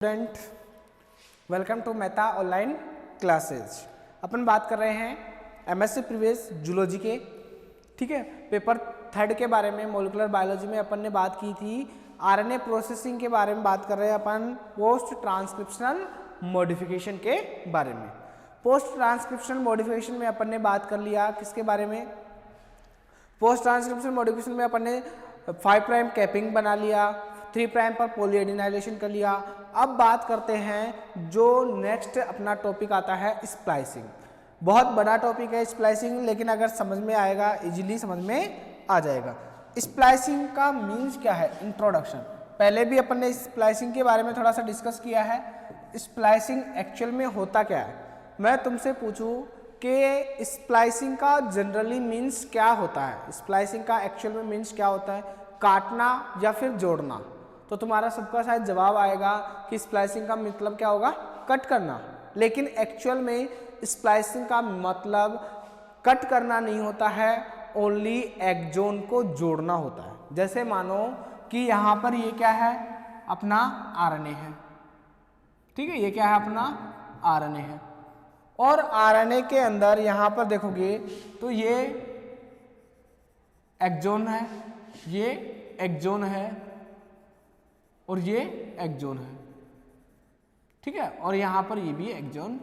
Student, welcome to Meta online classes. अपन बात कर रहे हैं एमएससी प्रीवियस जूलॉजी के, ठीक है, पेपर 3 के बारे में। मॉलिक्यूलर बायोलॉजी में अपन ने बात की थी आरएनए प्रोसेसिंग के बारे में। बात कर रहे हैं अपन पोस्ट ट्रांसक्रिप्शनल मॉडिफिकेशन के बारे में। पोस्ट ट्रांसक्रिप्शनल मॉडिफिकेशन में अपन ने बात कर लिया किसके बारे में। पोस्ट ट्रांसक्रिप्शनल मॉडिफिकेशन में अपन ने 5 प्राइम कैपिंग बना लिया, 3 प्राइम पर पॉलीएडिनाइलेशन कर लिया। अब बात करते हैं जो नेक्स्ट अपना टॉपिक आता है स्प्लाइसिंग। बहुत बड़ा टॉपिक है स्प्लाइसिंग, लेकिन अगर समझ में आएगा इजीली समझ में आ जाएगा। स्प्लाइसिंग का मीन्स क्या है, इंट्रोडक्शन। पहले भी अपन ने स्प्लाइसिंग के बारे में थोड़ा सा डिस्कस किया है। स्प्लाइसिंग एक्चुअल में होता क्या है, मैं तुमसे पूछूं कि स्प्लाइसिंग का जनरली मीन्स क्या होता है। स्प्लाइसिंग का एक्चुअल में मीन्स क्या होता है, काटना या फिर जोड़ना। तो तुम्हारा सबका शायद जवाब आएगा कि स्प्लाइसिंग का मतलब क्या होगा, कट करना। लेकिन एक्चुअल में स्प्लाइसिंग का मतलब कट करना नहीं होता है, ओनली एक्सोन को जोड़ना होता है। जैसे मानो कि यहाँ पर ये क्या है, अपना आरएनए है, ठीक है, ये क्या है, अपना आरएनए है। और आरएनए के अंदर यहाँ पर देखोगे तो ये एक्सोन है, ये एक्सोन है और ये एक्सोन है, ठीक है, और यहाँ पर ये भी एक्सोन,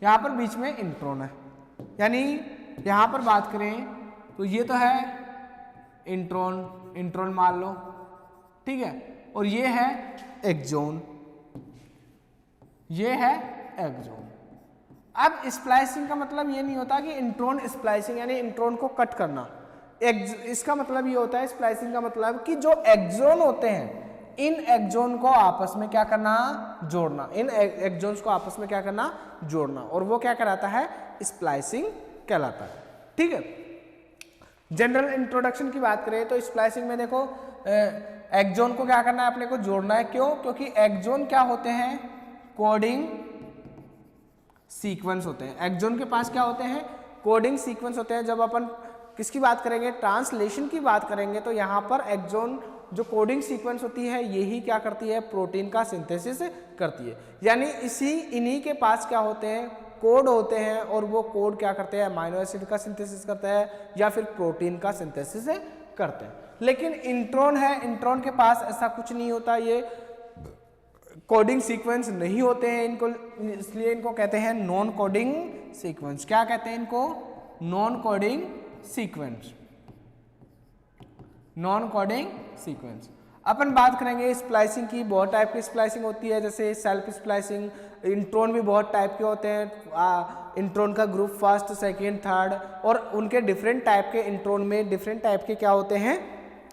यहाँ पर बीच में इंट्रॉन है। यानी यहाँ पर बात करें तो ये तो है इंट्रॉन, इंट्रॉन मान लो, ठीक है, और ये है एक्सोन, ये है एक्सोन। अब स्प्लाइसिंग का मतलब ये नहीं होता कि इंट्रॉन स्प्लाइसिंग यानी इंट्रॉन को कट करना। इसका मतलब ये होता है, स्प्लाइसिंग का मतलब कि जो एक्सोन होते हैं इन एक्सोन को आपस में क्या करना, जोड़ना। इन एक्सोन्स को आपस में क्या करना, जोड़ना, और वो क्या कहलाता है, स्प्लाइसिंग कहलाता है, ठीक है। जनरल इंट्रोडक्शन की बात करें तो स्प्लाइसिंग में देखो एक्सोन को क्या करना है, अपने को जोड़ना है। क्यों? क्योंकि एक्सोन क्या होते हैं, कोडिंग सीक्वेंस होते हैं। एक्सोन के पास क्या होते हैं, कोडिंग सीक्वेंस होते हैं। जब अपन किसकी बात करेंगे, ट्रांसलेशन की बात करेंगे, तो यहाँ पर एक्सोन जो कोडिंग सीक्वेंस होती है यही क्या करती है, प्रोटीन का सिंथेसिस करती है। यानी इन्हीं के पास क्या होते हैं, कोड होते हैं, और वो कोड क्या करते हैं, अमीनो एसिड का सिंथेसिस करते हैं या फिर प्रोटीन का सिंथेसिस करते हैं। लेकिन इंट्रॉन है, इंट्रॉन के पास ऐसा कुछ नहीं होता, ये कोडिंग सीक्वेंस नहीं होते हैं इनको, इसलिए इनको कहते हैं नॉन कोडिंग सीक्वेंस। क्या कहते हैं इनको, non coding sequence, non coding sequence. अपन बात करेंगे स्प्लाइसिंग की। बहुत टाइप की स्प्लाइसिंग होती है, जैसे सेल्फ स्प्लाइसिंग। इंट्रॉन भी बहुत टाइप के होते हैं। इंट्रॉन का ग्रुप फर्स्ट, सेकंड, थर्ड, और उनके डिफरेंट टाइप के इंट्रॉन में डिफरेंट टाइप के क्या होते हैं,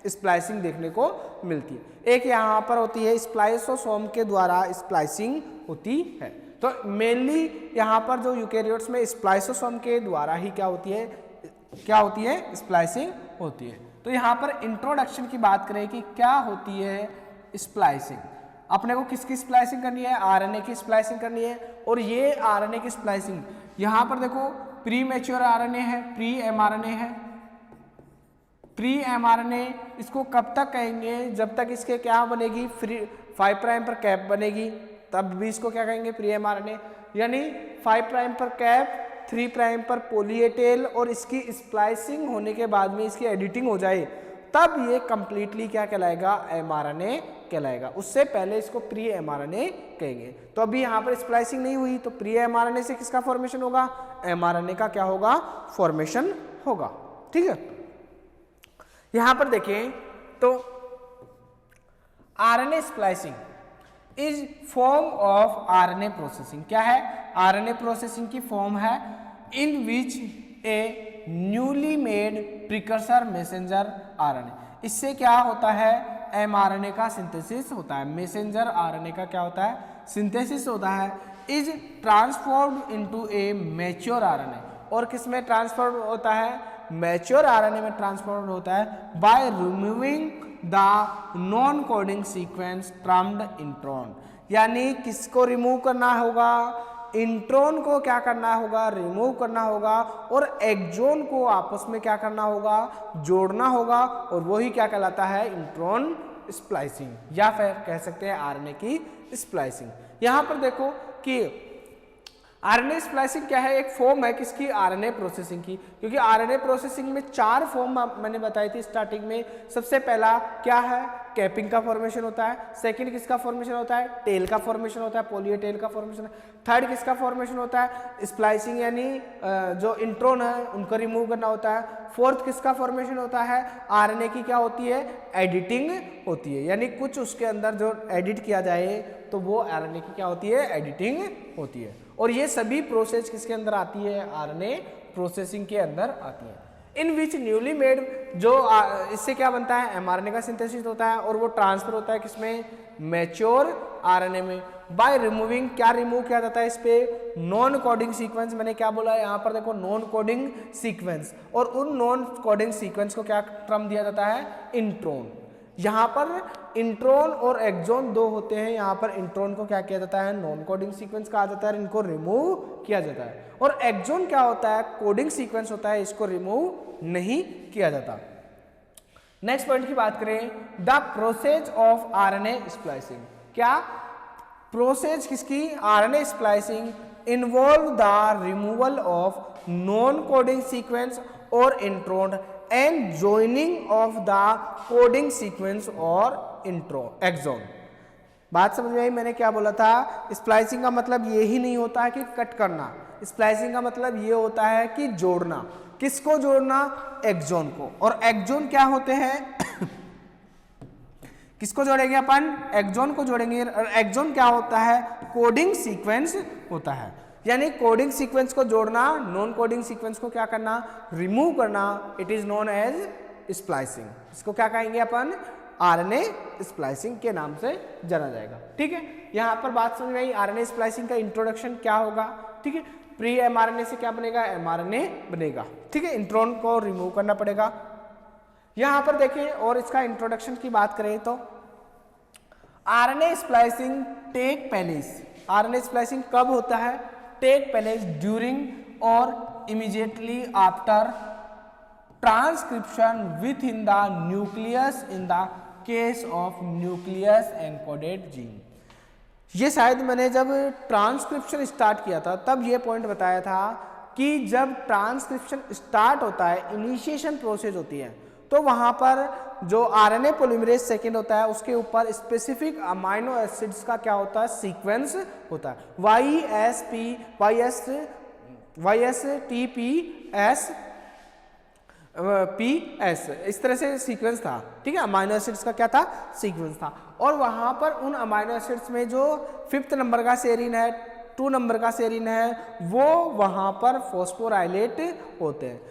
स्प्लाइसिंग देखने को मिलती है। एक यहाँ पर होती है स्प्लाइसोसोम के द्वारा स्प्लाइसिंग होती है। तो मेनली यहाँ पर जो यूकेरियोट्स में स्प्लाइसोसोम के द्वारा ही क्या होती है, क्या होती है, स्प्लाइसिंग होती है। तो यहाँ पर इंट्रोडक्शन की बात करें कि क्या होती है स्प्लाइसिंग। अपने को किसकी स्प्लाइसिंग करनी है, आरएनए की स्प्लाइसिंग करनी है। और ये आरएनए की स्प्लाइसिंग, यहाँ पर देखो प्री मैच्योर आरएनए है, प्री एमआरएनए है। प्री एमआरएनए इसको कब तक कहेंगे, जब तक इसके क्या बनेगी, 5 प्राइम पर कैप बनेगी, तब भी इसको क्या कहेंगे, प्री एमआरएनए। यानी 5 प्राइम पर कैप, 3 प्राइम पर पॉलीएटेल, और इसकी स्प्लाइसिंग होने के बाद में इसकी एडिटिंग हो जाए, तब ये कंप्लीटली क्या कहलाएगा, एमआरएनए कहलाएगा। उससे पहले इसको प्री एमआरएनए कहेंगे। तो अभी यहाँ पर स्प्लाइसिंग नहीं हुई, तो प्री एमआरएनए से किसका फॉर्मेशन होगा, एमआरएनए का क्या होगा, फॉर्मेशन होगा, ठीक है। यहाँ पर देखें तो RNA splicing is form of RNA processing. क्या है, आरएनए प्रोसेसिंग की फॉर्म है in which a newly made precursor messenger RNA. इससे क्या होता है, एमआरएनए का सिंथेसिस होता है। मैसेंजर आरएनए का क्या होता है, सिंथेसिस होता है। Is transformed into A mature RNA. और किस में ट्रांसफॉर्म होता है, मैच्योर आरएनए में ट्रांसफॉर्म होता है by removing the non coding sequence termed intron. यानी किसको रिमूव करना होगा, इंट्रॉन को क्या करना होगा, रिमूव करना होगा, और एक्सोन को आपस में क्या करना होगा, जोड़ना होगा, और वही क्या कहलाता है, इंट्रॉन स्प्लाइसिंग, या फिर कह सकते हैं आरएनए की स्प्लाइसिंग। यहाँ पर देखो कि आरएनए स्प्लाइसिंग क्या है, एक फॉर्म है किसकी, आरएनए प्रोसेसिंग की। क्योंकि आरएनए प्रोसेसिंग में 4 फॉर्म मैंने बताई थी स्टार्टिंग में। सबसे पहला क्या है, कैपिंग का फॉर्मेशन होता है। सेकंड किसका फॉर्मेशन होता है, टेल का फॉर्मेशन होता है, पॉली टेल का फॉर्मेशन है। थर्ड किसका फॉर्मेशन होता है, स्प्लाइसिंग यानी जो इंट्रोन है उनको रिमूव करना होता है। फोर्थ किसका फॉर्मेशन होता है, आरएनए की क्या होती है, एडिटिंग होती है, यानी कुछ उसके अंदर जो एडिट किया जाए तो वो आरएनए की क्या होती है, एडिटिंग होती है। और ये सभी प्रोसेस किसके अंदर आती है, आरएनए प्रोसेसिंग के अंदर आती है। इन विच न्यूली मेड, जो इससे क्या बनता है, एमआरएनए का सिंथेसिस होता है और वो ट्रांसफर होता है किसमें, मैच्योर आरएनए में। बाय रिमूविंग, क्या रिमूव किया जाता है इस पे, नॉन कोडिंग सीक्वेंस। मैंने क्या बोला यहाँ पर देखो, नॉन कोडिंग सीक्वेंस। और उन नॉन कोडिंग सीक्वेंस को क्या टर्म दिया जाता है, इंट्रोन। यहाँ पर इंट्रोन और एक्सोन 2 होते हैं। यहाँ पर इंट्रोन को क्या किया जाता है, नॉन कोडिंग सीक्वेंस कहा जाता है, इनको रिमूव किया जाता है। और एक्सोन क्या होता है, कोडिंग सीक्वेंस होता है, इसको रिमूव नहीं किया जाता। नेक्स्ट पॉइंट की बात करें, the process of RNA splicing. क्या प्रोसेस किसकी, RNA splicing involve the removal of non coding sequence और intron and joining of the coding sequence और एक्सोन। बात समझ में आई मैंने क्या बोला था, स्प्लाइसिंग का मतलब ये ही नहीं होता है कि कट करना, स्प्लाइसिंग का मतलब ये होता है कि जोड़ना। किसको जोड़ना, एक्सोन को। और एक्सोन क्या होते हैं किसको जोड़ेंगे अपन, एक्सोन को जोड़ेंगे। और एक्सोन क्या होता है, कोडिंग सीक्वेंस होता है, यानी कोडिंग सीक्वेंस को जोड़ना, नॉन कोडिंग सीक्वेंस को क्या करना, रिमूव करना। It is known as splicing. इसको क्या कहेंगे अपन, आरएनए स्प्लाइसिंग के नाम से जाना जाएगा। ठीक है, यहाँ पर बात समझ में आई। आरएनए स्प्लाइसिंग का इंट्रोडक्शन क्या होगा, ठीक है। प्री एमआरएनए से क्या बनेगा, एमआरएनए बनेगा, ठीक है। इंट्रोन को रिमूव करना पड़ेगा। यहाँ पर देखिए, और इसका इंट्रोडक्शन की बात करें तो RNA splicing take place. RNA splicing कब होता है, टेक प्लेस ड्यूरिंग और immediately after transcription within the nucleus in the case of nucleus encoded gene. ये शायद मैंने जब ट्रांसक्रिप्शन स्टार्ट किया था तब ये पॉइंट बताया था कि जब ट्रांसक्रिप्शन स्टार्ट होता है, इनिशिएशन प्रोसेस होती है, तो वहाँ पर जो आरएनए पॉलीमरेज सेकेंड होता है उसके ऊपर स्पेसिफिक अमाइनो एसिड्स का क्या होता है, सीक्वेंस होता है। YSTPS इस तरह से सीक्वेंस था, ठीक है। अमाइनो एसिड्स का क्या था, सीक्वेंस था। और वहाँ पर उन अमाइनो एसिड्स में जो 5th नंबर का सेरीन है, 2 नंबर का सेरीन है, वो वहाँ पर फॉस्फोराइलेट होते हैं।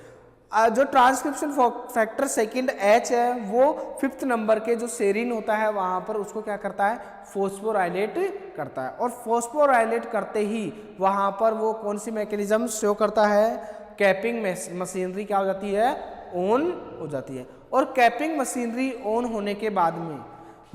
जो ट्रांसक्रिप्शन फैक्टर सेकंड H है, वो 5th नंबर के जो सेरीन होता है वहाँ पर उसको क्या करता है, फॉस्फोराइलेट करता है। और फॉस्फोराइलेट करते ही वहाँ पर वो कौन सी मैकेनिज्म शो करता है, कैपिंग मशीनरी क्या हो जाती है, ऑन हो जाती है। और कैपिंग मशीनरी ऑन होने के बाद में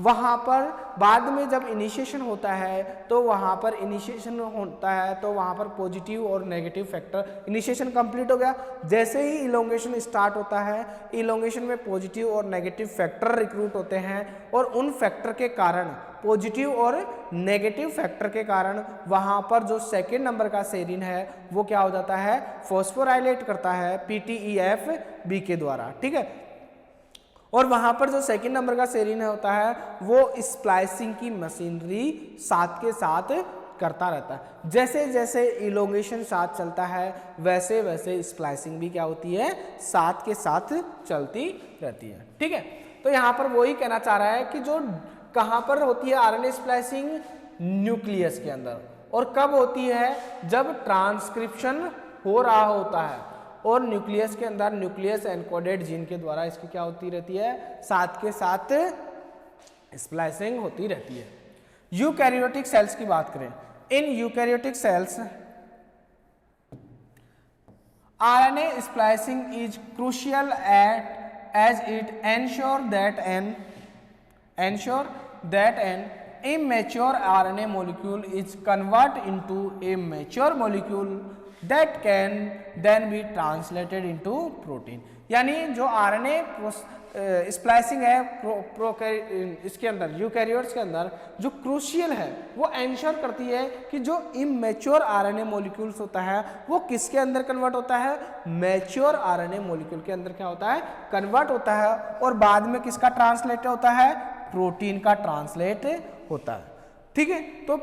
वहाँ पर बाद में जब इनिशिएशन होता है तो वहाँ पर इनिशिएशन होता है तो वहाँ पर पॉजिटिव और नेगेटिव फैक्टर, इनिशिएशन कंप्लीट हो गया, जैसे ही इलोंगेशन स्टार्ट होता है, इलोंगेशन में पॉजिटिव और नेगेटिव फैक्टर रिक्रूट होते हैं। और उन फैक्टर के कारण, पॉजिटिव और नेगेटिव फैक्टर के कारण वहाँ पर जो सेकेंड नंबर का सेरीन है वो क्या हो जाता है, फॉस्फोराइलेट करता है PTEFB के द्वारा, ठीक है। और वहाँ पर जो सेकंड नंबर का सेरीन होता है वो स्प्लाइसिंग की मशीनरी साथ के साथ करता रहता है। जैसे जैसे इलोंगेशन साथ चलता है वैसे वैसे स्प्लाइसिंग भी क्या होती है, साथ के साथ चलती रहती है, ठीक है। तो यहाँ पर वही कहना चाह रहा है कि जो कहाँ पर होती है आरएनए स्प्लाइसिंग, न्यूक्लियस के अंदर। और कब होती है, जब ट्रांसक्रिप्शन हो रहा होता है और न्यूक्लियस के अंदर न्यूक्लियस एन्कोडेड जीन के द्वारा इसकी क्या होती रहती है, साथ के साथ स्प्लाइसिंग होती रहती है। यूकैरियोटिक सेल्स की बात करें, in eukaryotic cells RNA splicing is crucial as it ensure that an immature RNA molecule is converted into a mature molecule that can then be translated into protein। यानी जो RNA splicing है इसके अंदर eukaryotes के अंदर जो crucial है वो एंश्योर करती है कि जो इमेच्योर आरएनए मॉलिक्यूल्स होता है वो किसके अंदर कन्वर्ट होता है, मैच्योर आरएनए मॉलिक्यूल के अंदर क्या होता है, कन्वर्ट होता है और बाद में किसका ट्रांसलेट होता है, प्रोटीन का ट्रांसलेट होता है। ठीक है, तो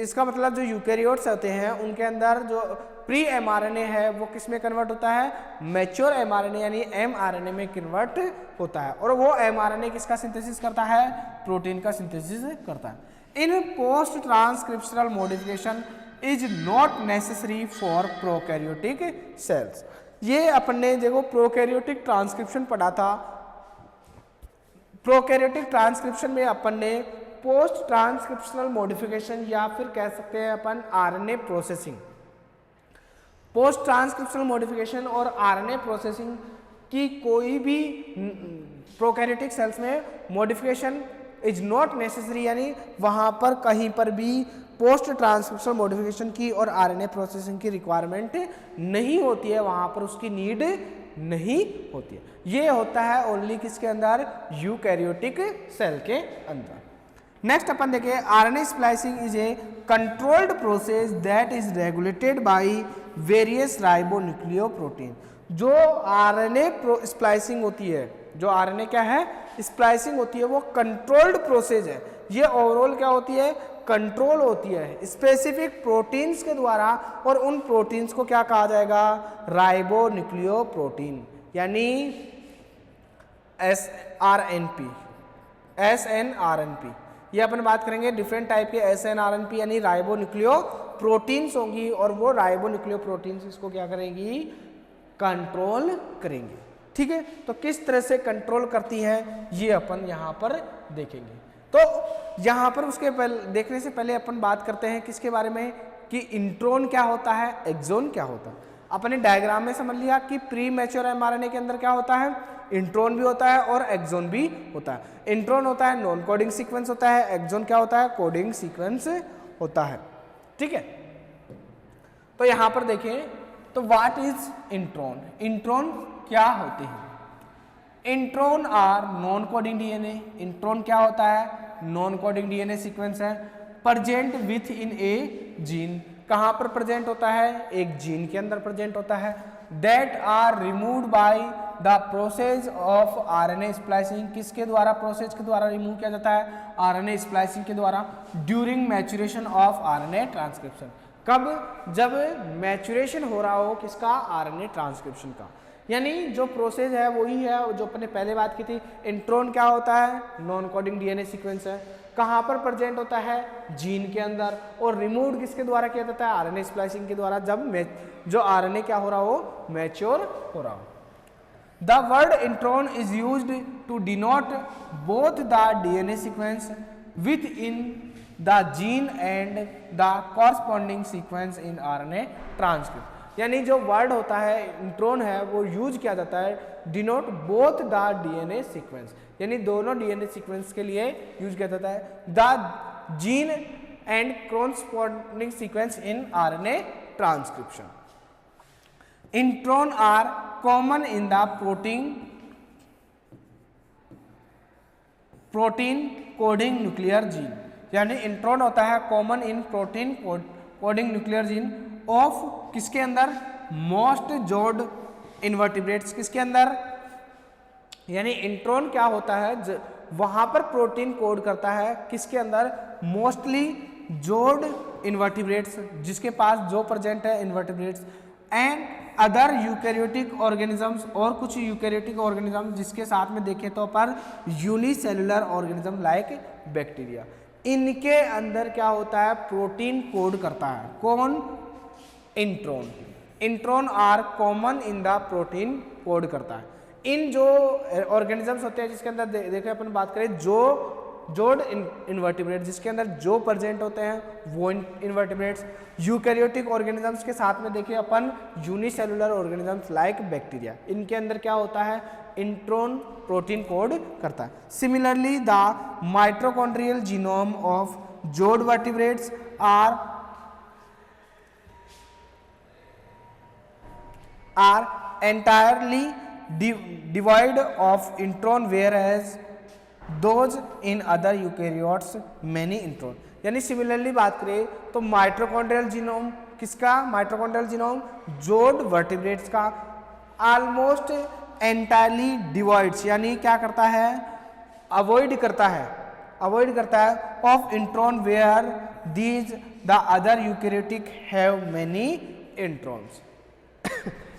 इसका मतलब जो यूकैरियोट्स होते हैं उनके अंदर जो प्री एमआरएनए है वो किस में कन्वर्ट होता है, मैच्योर एमआरएनए यानी एमआरएनए में कन्वर्ट होता है और वो एमआरएनए किसका सिंथेसिस करता है, प्रोटीन का सिंथेसिस करता है। In post transcriptional modification is not necessary for prokaryotic cells. ये अपन ने देखो प्रोकैरियोटिक ट्रांसक्रिप्शन पढ़ा था, प्रोकैरियोटिक ट्रांसक्रिप्शन में अपन ने पोस्ट ट्रांसक्रिप्शनल मॉडिफिकेशन या फिर कह सकते हैं अपन RNA processing, post transcriptional modification और आरएनए प्रोसेसिंग की कोई भी प्रोकैरियोटिक सेल्स में मॉडिफिकेशन इज नॉट नेसेसरी, यानी वहां पर कहीं पर भी पोस्ट ट्रांसक्रिप्शनल मॉडिफिकेशन की और आरएनए प्रोसेसिंग की रिक्वायरमेंट नहीं होती है, वहां पर उसकी नीड नहीं होती है। ये होता है ओनली किसके अंदर, यूकैरियोटिक सेल के अंदर। नेक्स्ट अपन देखें, RNA splicing is a controlled process that is regulated by various ribonucleoprotein. जो आरएनए स्प्लाइसिंग होती है, जो आरएनए क्या है स्प्लाइसिंग होती है, वो कंट्रोल्ड प्रोसेस है। ये ओवरऑल क्या होती है, कंट्रोल होती है स्पेसिफिक प्रोटीन्स के द्वारा और उन प्रोटीन्स को क्या कहा जाएगा, राइबोन्यूक्लियोप्रोटीन यानी SNRNP। ये अपन बात करेंगे डिफरेंट टाइप के SNRNP यानी राइबोन्यूक्लियो प्रोटीन्स होंगी और वो राइबोन्यूक्लियो प्रोटीन्स इसको क्या करेंगी, कंट्रोल करेंगे। ठीक है, तो किस तरह से कंट्रोल करती है ये अपन यहाँ पर देखेंगे। तो यहाँ पर उसके देखने से पहले अपन बात करते हैं किसके बारे में कि इंट्रोन क्या होता है, एक्सोन क्या होता है। अपने डायग्राम में समझ लिया कि प्री मैच्योर एमआरएनए के अंदर क्या होता है, इंट्रोन भी होता है और एक्सोन भी होता है। इंट्रोन होता है नॉन कोडिंग सीक्वेंस होता है, एक्सोन क्या होता है, कोडिंग सीक्वेंस होता है। ठीक है, तो यहां पर देखें तो व्हाट इज इंट्रोन, इंट्रोन क्या होते हैं। Intron are non coding DNA, intron क्या होता है, नॉन कोडिंग डीएनए सीक्वेंस है present within a gene. कहां पर प्रेजेंट होता है, एक जीन के अंदर प्रेजेंट होता है। That are removed by the process of RNA splicing, किसके द्वारा, प्रोसेस के द्वारा रिमूव किया जाता है, आरएनए स्प्लाइसिंग के द्वारा। During maturation of RNA transcription, कब, जब मैच्योरेशन हो रहा हो किसका, आरएनए ट्रांसक्रिप्शन का। यानी जो प्रोसेस है वही है जो अपने पहले बात की थी। इंट्रोन क्या होता है, नॉन कोडिंग डीएनए सीक्वेंस है, कहाँ पर प्रेजेंट होता है, जीन के अंदर, और रिमूव्ड किसके द्वारा किया जाता है, आरएनए स्प्लाइसिंग के द्वारा, जब जो आरएनए क्या हो रहा हो, मैच्योर हो रहा हो। The word intron is used to denote both the DNA sequence within the gene and the corresponding sequence in RNA transcript. यानी जो वर्ड होता है इंट्रोन है वो यूज किया जाता है denote both the DNA sequence, यानी दोनों डीएनए सीक्वेंस के लिए यूज किया जाता है, the gene and corresponding sequence in RNA transcription. Intron are common in the protein coding nuclear gene, यानी इंट्रोन होता है common in protein coding nuclear gene of किसके अंदर, मोस्ट जोड इनवर्टिब्रेट्स, किसके अंदर, यानी इंट्रोन क्या होता है वहां पर प्रोटीन कोड करता है किसके अंदर, मोस्टली जोड इनवर्टिब्रेट्स, जिसके पास जो प्रेजेंट है invertebrates, and other eukaryotic organisms, और कुछ यूकैरियोटिक ऑर्गेनिज्म जिसके साथ में देखें तो पर यूनिसेलुलर ऑर्गेनिज्म लाइक बैक्टीरिया, इनके अंदर क्या होता है, प्रोटीन कोड करता है। कौन, intron. Intron are common in the protein code करता है। इन जो ऑर्गेनिजम्स होते हैं जिसके अंदर देखें अपन बात करें जो जोड इनवर्टिब्रेट, जिसके अंदर जो प्रेजेंट होते हैं वो इनवर्टिब्रेट्स, यूकैरियोटिक ऑर्गेनिजम्स के साथ में देखिए अपन यूनिसेलुलर ऑर्गेनिजम्स लाइक बैक्टीरिया, इनके अंदर क्या होता है, इंट्रोन प्रोटीन कोड करता है। Similarly the mitochondrial genome of जोड vertebrates are entirely devoid of intron whereas those in other eukaryotes many intron. यानी सिमिलरली बात करें तो माइटोकॉन्ड्रियल जीनोम किसका, माइटोकॉन्ड्रियल जीनोम जोड वर्टिब्रेट्स का ऑलमोस्ट एंटायरली डिवाइड्स, यानी क्या करता है, अवॉइड करता है of intron where these the other eukaryotic have many introns.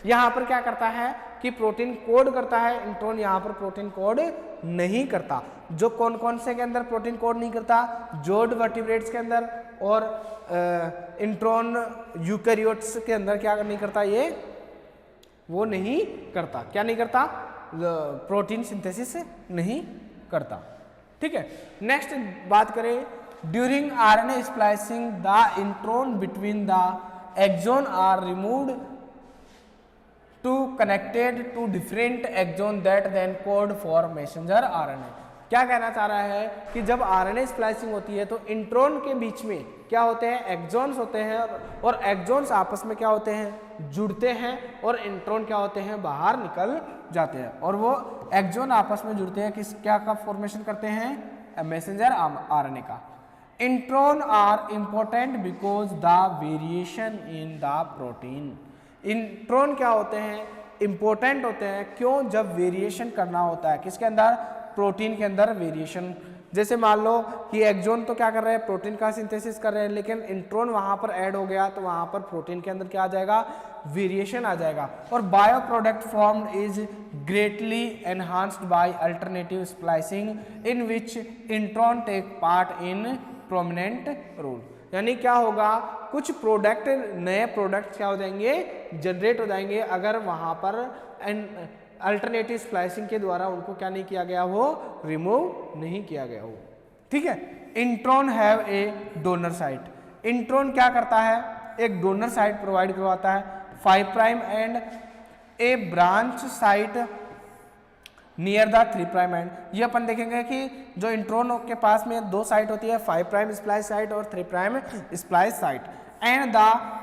यहाँ पर क्या करता है कि प्रोटीन कोड करता है, इंट्रॉन यहाँ पर प्रोटीन कोड नहीं करता। जो कौन कौन से के अंदर प्रोटीन कोड नहीं करता, जोड वर्टिब्रेट्स के अंदर, और इंट्रॉन यूकेरियोट्स के अंदर क्या नहीं करता, ये वो नहीं करता, क्या नहीं करता, प्रोटीन सिंथेसिस नहीं करता। ठीक है, नेक्स्ट बात करें, during RNA splicing the intron between the exon are removed to connected to different exon that then code for messenger RNA. क्या कहना चाह रहा है कि जब आरएनए स्प्लाइसिंग होती है तो इंट्रॉन के बीच में क्या होते हैं, एक्सोन्स होते हैं, और एक्सोन्स आपस में क्या होते हैं, जुड़ते हैं, और इंट्रॉन क्या होते हैं, बाहर निकल जाते हैं, और वो एक्सोन आपस में जुड़ते हैं, किस क्या का फॉर्मेशन करते हैं, मैसेंजर आरएनए का। Intron are important because the variation in the protein. Intron क्या होते हैं, इंपॉर्टेंट होते हैं, क्यों, जब वेरिएशन करना होता है किसके अंदर, प्रोटीन के अंदर वेरिएशन। जैसे मान लो कि एक्सोन तो क्या कर रहे हैं, प्रोटीन का सिंथेसिस कर रहे हैं, लेकिन इंट्रॉन वहां पर ऐड हो गया तो वहां पर प्रोटीन के अंदर क्या आ जाएगा, वेरिएशन आ जाएगा। और bio product formed is greatly enhanced by alternative splicing in which intron take part in prominent role. यानी क्या होगा, कुछ प्रोडक्ट, नए प्रोडक्ट क्या हो जाएंगे, जनरेट हो जाएंगे, अगर वहां पर अल्टरनेटिव स्प्लाइसिंग के द्वारा उनको क्या नहीं किया गया हो, रिमूव नहीं किया गया हो। ठीक है, intron have a donor site. Intron क्या करता है, एक डोनर साइट प्रोवाइड करवाता है 5 prime and A branch site near the 3 prime and. ये अपन देखेंगे कि जो इंट्रॉन के पास में दो साइट होती है, 5 प्राइम स्प्लाइस साइट और 3 prime splice site, and the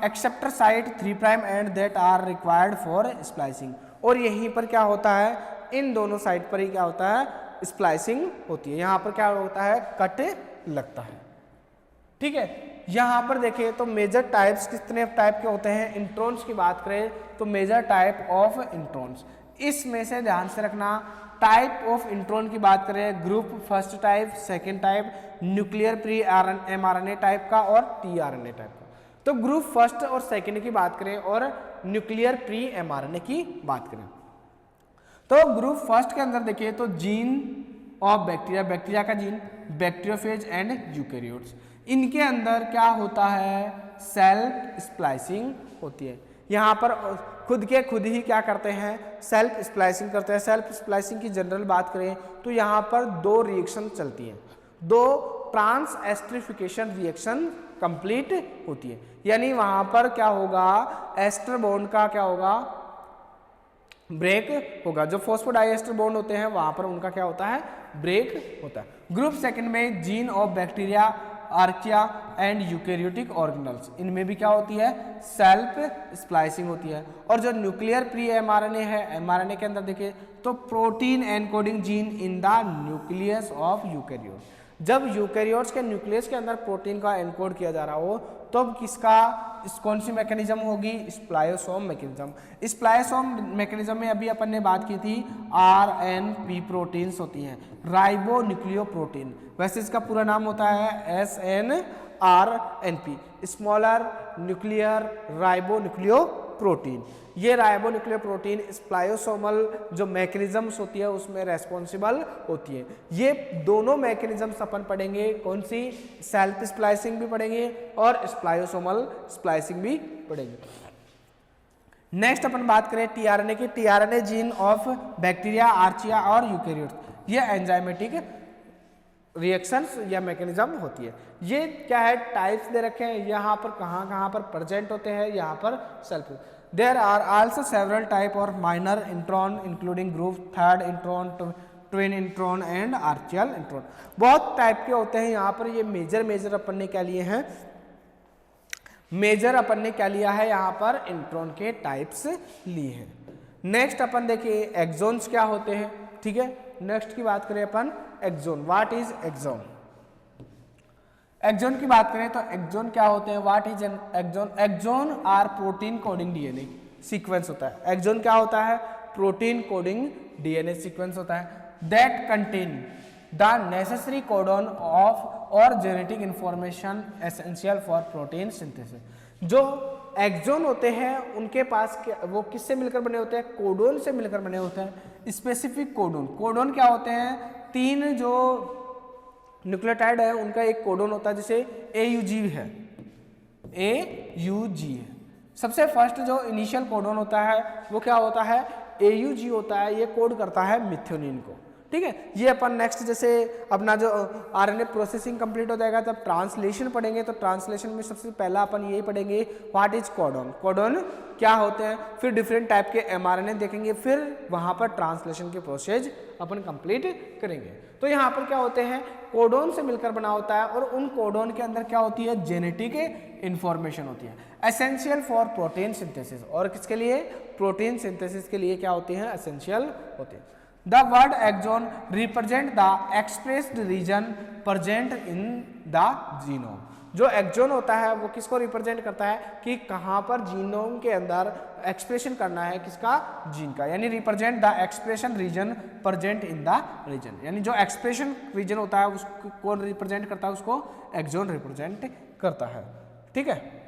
acceptor site 3 prime end that are required for splicing. और यहीं पर क्या होता है, इन दोनों साइड पर ही क्या होता है, स्प्लाइसिंग होती है। यहाँ पर क्या होता है, कट लगता है। ठीक है, यहाँ पर देखिए तो मेजर टाइप्स कितने टाइप के होते हैं, इंट्रॉन्स की बात करें तो मेजर टाइप ऑफ इंट्रॉन्स, इसमें से ध्यान से रखना, टाइप ऑफ इंट्रॉन की बात करें, group first type, second type, nuclear pre mRNA type का और tRNA टाइप का। तो ग्रुप फर्स्ट और सेकेंड की बात करें और न्यूक्लियर प्री mRNA की बात करें तो ग्रुप फर्स्ट के अंदर देखिए तो जीन ऑफ बैक्टीरिया, बैक्टीरिया का जीन, बैक्टीरियोफेज एंड यूकेरियोट्स, इनके अंदर क्या होता है, सेल्फ स्प्लाइसिंग होती है। यहाँ पर खुद के खुद ही क्या करते हैं, सेल्फ स्प्लाइसिंग करते हैं। सेल्फ स्प्लाइसिंग की जनरल बात करें तो यहाँ पर दो रिएक्शन चलती हैं, दो ट्रांस एस्टरिफिकेशन रिएक्शन कंप्लीट होती है। यानी वहां पर क्या होगा, एस्टर बॉन्ड का क्या होगा, ब्रेक होगा। जो फॉस्फोडाइएस्टर बॉन्ड होते हैं वहां पर उनका क्या होता है, ब्रेक होता है। ग्रुप सेकंड में gene of bacteria, archaea and eukaryotic organelles, इनमें भी क्या होती है, सेल्फ स्प्लाइसिंग होती है। और जो न्यूक्लियर प्री mRNA है, mRNA के अंदर देखिए तो protein encoding gene in the nucleus of eukaryote. जब यूकेरियोट्स के न्यूक्लियस के अंदर प्रोटीन का एनकोड किया जा रहा हो तो किसका, कौन सी मैकेनिज्म होगी, स्प्लायोसोम मैकेनिज्म। स्प्लायोसोम मैकेनिज्म में अभी अपन ने बात की थी RNP प्रोटीन्स होती हैं, राइबो न्यूक्लियो प्रोटीन, वैसे इसका पूरा नाम होता है SNRNP, smaller nuclear ribo nucleo protein. ये राइबो न्यूक्लियो प्रोटीन स्प्लायोसोमल जो मैकेनिज्म्स होती है उसमें रेस्पॉन्सिबल होती है। ये दोनों मैकेनिज्म्स अपन पढ़ेंगे, कौन सी, सेल्फ स्प्लाइसिंग भी पढ़ेंगे और स्प्लायोसोमल स्प्लाइसिंग भी पढ़ेंगे। नेक्स्ट अपन बात करें tRNA की, tRNA gene of bacteria, Archaea और यूकेरियोट्स, ये एंजाइमेटिक रिएक्शंस या मैकेनिज्म होती है। ये क्या है, टाइप्स दे रखे हैं, यहाँ पर कहाँ पर प्रेजेंट होते हैं, यहाँ पर self. There are also several type of minor intron including group third intron, twin intron and archaeal intron, बहुत टाइप के होते हैं। यहाँ पर ये मेजर अपन ने क्या लिए हैं, मेजर अपन ने क्या लिया है, यहाँ पर इंट्रॉन के टाइप्स लिए हैं। नेक्स्ट अपन देखिए एक्सोन्स क्या होते हैं, ठीक है। नेक्स्ट की बात करें अपन exon, what is exon. Exon की बात करें तो एक्सोन क्या होते हैं, what is an exon. Exon are protein coding DNA sequence होता है। एक्सोन क्या होता है, प्रोटीन कोडिंग डीएनए सीक्वेंस होता है that contain the necessary codon of और genetic information essential for protein synthesis. जो एक्सोन होते हैं उनके पास वो किससे मिलकर बने होते हैं, कोडोन से मिलकर बने होते हैं। स्पेसिफिक कोडोन, कोडोन क्या होते हैं, 3 जो न्यूक्लियोटाइड है उनका एक कोडोन होता है, जैसे AUG है, AUG है। सबसे फर्स्ट जो इनिशियल कोडोन होता है वो क्या होता है, AUG होता है, ये कोड करता है मिथ्योनिन को, ठीक है। ये अपन नेक्स्ट जैसे अपना जो RNA प्रोसेसिंग कंप्लीट हो जाएगा तब ट्रांसलेशन पढ़ेंगे, तो ट्रांसलेशन में सबसे पहला अपन यही पढ़ेंगे व्हाट इज कोडोन, कोडोन क्या होते हैं, फिर डिफरेंट टाइप के mRNA देखेंगे, फिर वहां पर ट्रांसलेशन के प्रोसेस अपन कंप्लीट करेंगे। तो यहाँ पर क्या होते हैं, कोडोन से मिलकर बना होता है और उन कोडोन के अंदर क्या होती है, जेनेटिक इंफॉर्मेशन होती है एसेंशियल फॉर प्रोटीन सिंथेसिस। और किसके लिए, प्रोटीन सिंथेसिस के लिए क्या होती है, एसेंशियल होती है। The word exon represent the expressed region present in the genome। जो एक्सोन होता है वो किसको रिप्रेजेंट करता है कि कहाँ पर जीनोम के अंदर एक्सप्रेशन करना है किसका, जीन का, यानी represent the expression region present in the region, यानी जो एक्सप्रेशन रीजन होता है उसको कौन रिप्रेजेंट करता है, उसको एक्सोन रिप्रेजेंट करता है, ठीक है।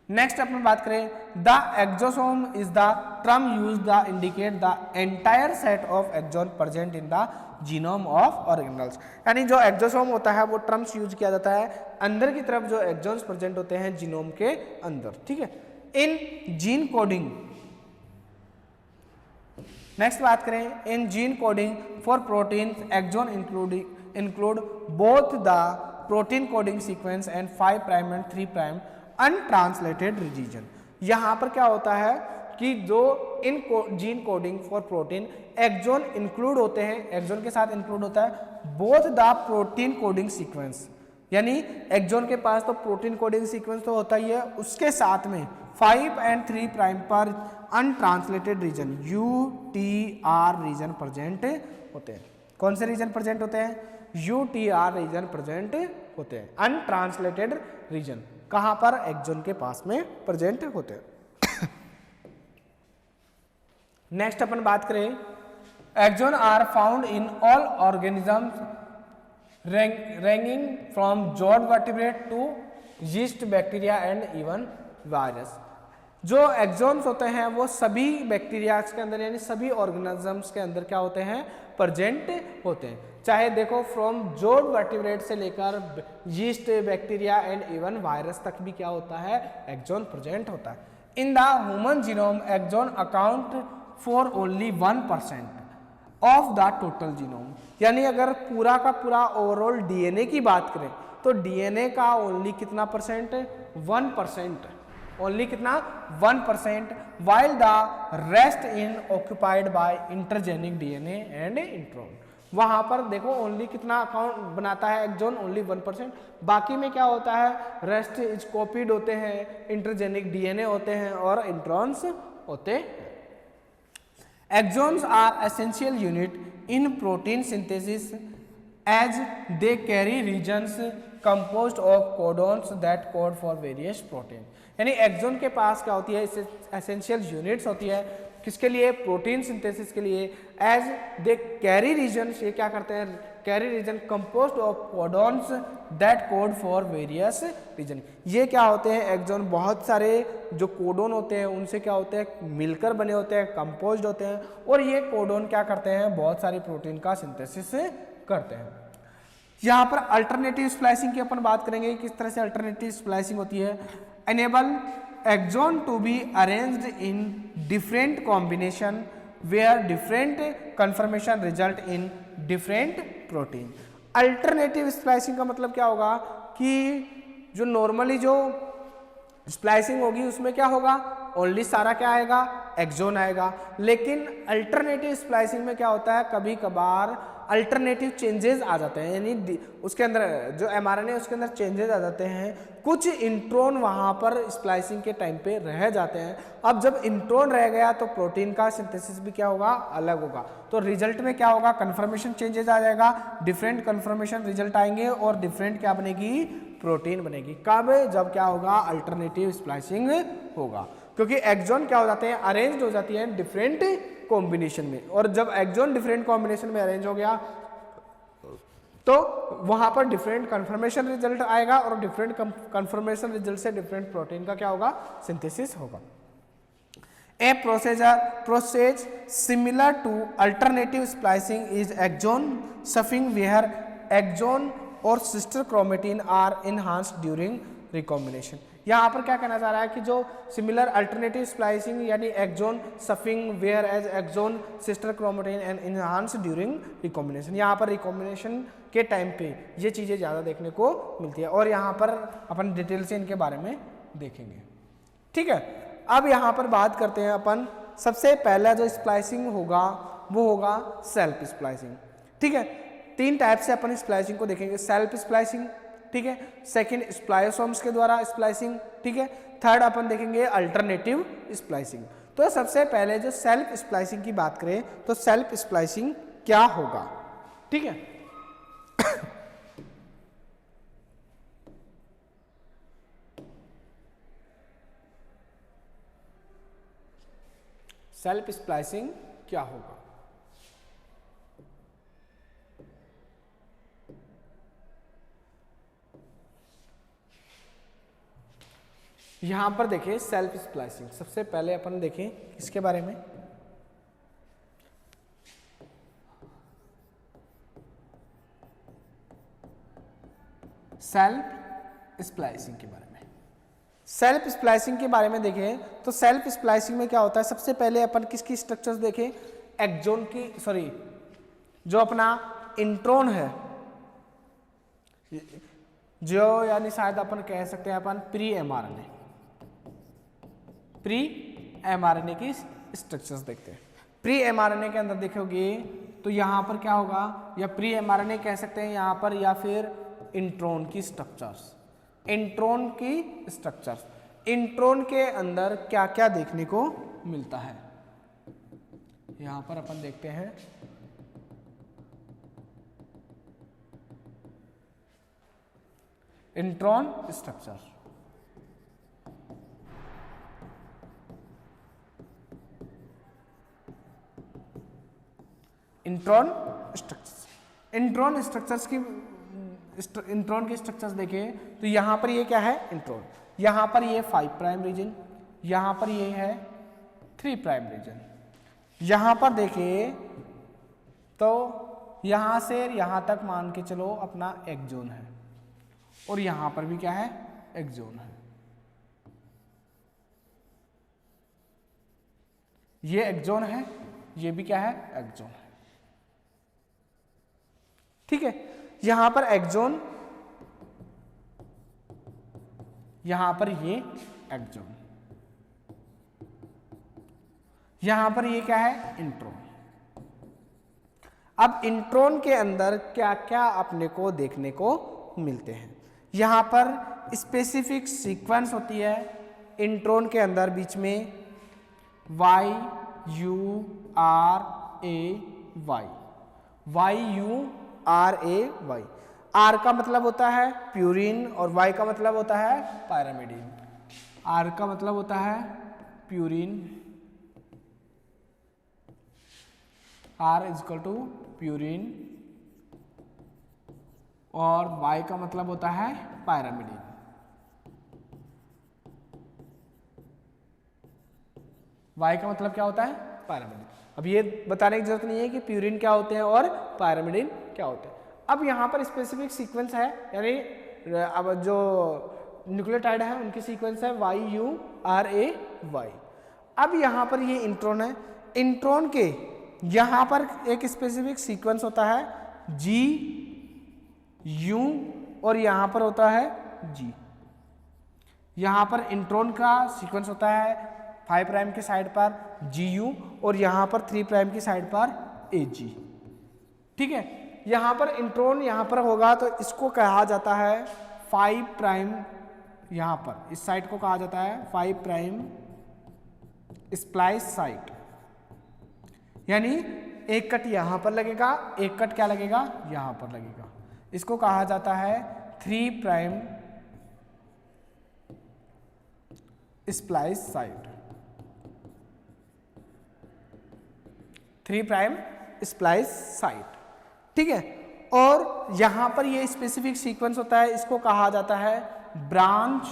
नेक्स्ट अपन बात करें the exosome is the term use the indicate the entire set of exon present in the genome of organelles. यानी जो एक्सोसोम होता है वो टर्म्स यूज किया जाता है अंदर की तरफ जो एक्सोन्स प्रेजेंट होते हैं जीनोम के अंदर, ठीक है। इन जीन कोडिंग, नेक्स्ट बात करें in gene coding for protein exon include both the protein coding sequence and 5 prime end 3 prime untranslated region. यहाँ पर क्या होता है कि जो in gene coding for protein exon include होते हैं, एक्सोन के साथ इंक्लूड होता है both the protein coding sequence, यानी एक्सोन के पास तो प्रोटीन कोडिंग सीक्वेंस तो होता ही है, उसके साथ में 5 एंड 3 प्राइम पर untranslated region UTR region present होते हैं। कौन से रीजन प्रेजेंट होते हैं, UTR रीजन प्रेजेंट होते हैं, अनट्रांसलेटेड रीजन कहां पर, एक्सोन के पास में प्रेजेंट होते हैं। नेक्स्ट अपन बात करें exon are found in all organisms ranking from jawed vertebrate to yeast bacteria and even virus. जो एक्सोन्स होते हैं वो सभी बैक्टीरिया के अंदर यानी सभी ऑर्गेनिजम्स के अंदर क्या होते हैं, प्रेजेंट होते हैं। चाहे देखो फ्रॉम जोड वर्टिब्रेट से लेकर yeast bacteria and even virus तक भी क्या होता है, एक्सोन प्रेजेंट होता है। In the human genome exon account for only 1% of the total genome, यानी अगर पूरा का पूरा ओवरऑल डीएनए की बात करें तो डीएनए का ओनली कितना परसेंट, 1%, ओनली कितना 1%, while the rest in occupied by intergenic DNA and intron. वहां पर देखो ओनली कितना अकाउंट बनाता है एक्सोन, ओनली 1%, बाकी में क्या होता है, रेस्ट इज कॉपीड होते हैं, इंटरजेनिक डीएनए होते हैं और इंट्रॉन्स होते हैं। Exons are essential unit in protein synthesis as they carry regions composed of codons that code for various protein. यानी एक्सोन के पास क्या होती है, एसेंशियल यूनिट्स होती है किसके लिए, प्रोटीन सिंथेसिस के लिए। एज दे कैरी रीजन, ये क्या करते हैं, carry region composed of codons that code for various region. ये क्या होते हैं, एक्सोन बहुत सारे जो कोडोन होते हैं उनसे क्या होते हैं, मिलकर बने होते हैं, कंपोज्ड होते हैं, और ये कोडोन क्या करते हैं, बहुत सारी प्रोटीन का सिंथेसिस करते हैं। यहाँ पर अल्टरनेटिव स्प्लाइसिंग की अपन बात करेंगे, किस तरह से अल्टरनेटिव स्प्लाइसिंग होती है। Enable exon to be arranged in different combination where different conformation result in different protein. Alternative splicing का मतलब क्या होगा कि जो नॉर्मली जो स्प्लाइसिंग होगी उसमें क्या होगा, ओनली सारा क्या आएगा, एक्सोन आएगा। लेकिन अल्टरनेटिव स्प्लाइसिंग में क्या होता है, कभी कभार अल्टरनेटिव चेंजेस आ जाते हैं, यानी उसके अंदर जो mRNA है उसके अंदर चेंजेस आ जाते हैं, कुछ इंट्रॉन वहाँ पर स्प्लाइसिंग के टाइम पे रह जाते हैं। अब जब इंट्रॉन रह गया तो प्रोटीन का सिंथेसिस भी क्या होगा, अलग होगा। तो रिजल्ट में क्या होगा, कन्फर्मेशन चेंजेस आ जाएगा, डिफरेंट कन्फर्मेशन रिजल्ट आएंगे और डिफरेंट क्या बनेगी, प्रोटीन बनेगी। कब, जब क्या होगा, अल्टरनेटिव स्प्लाइसिंग होगा, क्योंकि एक्सॉन क्या हो जाते हैं, अरेंज हो जाती है डिफरेंट कॉम्बिनेशन में, और जब एक्सॉन डिफरेंट कॉम्बिनेशन में अरेंज हो गया तो वहां पर डिफरेंट कन्फर्मेशन रिजल्ट आएगा और डिफरेंट कन्फर्मेशन रिजल्ट से डिफरेंट प्रोटीन का क्या होगा, सिंथेसिस होगा। A process similar to alternative splicing is exon stuffing, where exon और sister chromatin are enhanced during recombination। यहाँ पर क्या कहना चाह रहा है कि जो सिमिलर अल्टरनेटिव स्प्लाइसिंग यानी exon shuffling whereas exon sister chromatin and enhance during recombination, यहाँ पर रिकॉम्बिनेशन के टाइम पे ये चीज़ें ज़्यादा देखने को मिलती है और यहाँ पर अपन डिटेल से इनके बारे में देखेंगे। ठीक है, अब यहाँ पर बात करते हैं अपन, सबसे पहला जो स्प्लाइसिंग होगा वो होगा सेल्फ स्प्लाइसिंग। ठीक है, तीन टाइप से अपन स्प्लाइसिंग को देखेंगे, सेल्फ स्प्लाइसिंग, ठीक है, सेकंड स्प्लाइसोम्स के द्वारा स्प्लाइसिंग, ठीक है, थर्ड अपन देखेंगे अल्टरनेटिव स्प्लाइसिंग। तो सबसे पहले जो सेल्फ स्प्लाइसिंग की बात करें तो सेल्फ स्प्लाइसिंग क्या होगा, ठीक है। सेल्फ स्प्लाइसिंग क्या होगा, यहां पर देखिए सेल्फ स्प्लाइसिंग, सबसे पहले अपन देखें इसके बारे में। सेल्फ स्प्लाइसिंग के बारे में, सेल्फ स्प्लाइसिंग के बारे में देखें तो सेल्फ स्प्लाइसिंग में क्या होता है, सबसे पहले अपन किसकी स्ट्रक्चर्स देखें, एक्सोन की, सॉरी जो अपना इंट्रोन है, जो यानी शायद अपन कह सकते हैं अपन प्री एमआरएनए, प्री एमआरएनए की स्ट्रक्चर्स देखते हैं। प्री एमआरएनए के अंदर देखोगे तो यहाँ पर क्या होगा, या प्री एमआरएनए कह सकते हैं यहाँ पर, या फिर इंट्रोन की स्ट्रक्चर्स, इंट्रोन की स्ट्रक्चर्स, इंट्रोन के अंदर क्या क्या देखने को मिलता है, यहाँ पर अपन देखते हैं। Intron structure, intron structures, intron structures की, इंट्रोन के स्ट्रक्चर्स देखें तो यहाँ पर ये क्या है, इंट्रोन, यहाँ पर ये 5 प्राइम रीजन, यहाँ पर ये है 3 प्राइम रीजन, यहाँ पर देखिए तो यहाँ से यहाँ तक मान के चलो अपना एक्सोन है, और यहाँ पर भी क्या है, एक्सोन है, ये एक्सोन है, ये भी क्या है, एक्सोन है। ठीक है, यहां पर एक्सोन, यहां पर ये एक्सोन, यहां पर ये क्या है, इंट्रोन। अब इंट्रोन के अंदर क्या क्या अपने को देखने को मिलते हैं, यहां पर स्पेसिफिक सीक्वेंस होती है इंट्रोन के अंदर, बीच में YURAY, YURAY, R का मतलब होता है प्यूरिन और Y का मतलब होता है पायरामिडिन। R का मतलब होता है purine, R equal to purine, और Y का मतलब होता है पायरामिडिन। Y का मतलब क्या होता है, पायरामिडिन। अब ये बताने की जरूरत नहीं है कि प्यूरिन क्या होते हैं और पायरामिडिन क्या होते हैं। अब यहाँ पर स्पेसिफिक सीक्वेंस है, यानी अब जो न्यूक्लियोटाइड है उनकी सीक्वेंस है YURAY। अब यहाँ पर ये इंट्रोन है, इंट्रोन के यहाँ पर एक स्पेसिफिक सीक्वेंस होता है GU, और यहाँ पर होता है G। यहाँ पर इंट्रोन का सीक्वेंस होता है 5 प्राइम के साइड पर GU, और यहाँ पर 3 प्राइम की साइड पर AG। ठीक है। यहाँ पर इंट्रोन यहाँ पर होगा तो इसको कहा जाता है 5 प्राइम, यहाँ पर इस साइट को कहा जाता है 5 प्राइम स्प्लाइस साइट, यानी एक कट यहाँ पर लगेगा, एक कट क्या लगेगा यहाँ पर लगेगा। इसको कहा जाता है 3 prime splice site, 3 prime splice site, ठीक है। और यहां पर ये स्पेसिफिक सीक्वेंस होता है, इसको कहा जाता है ब्रांच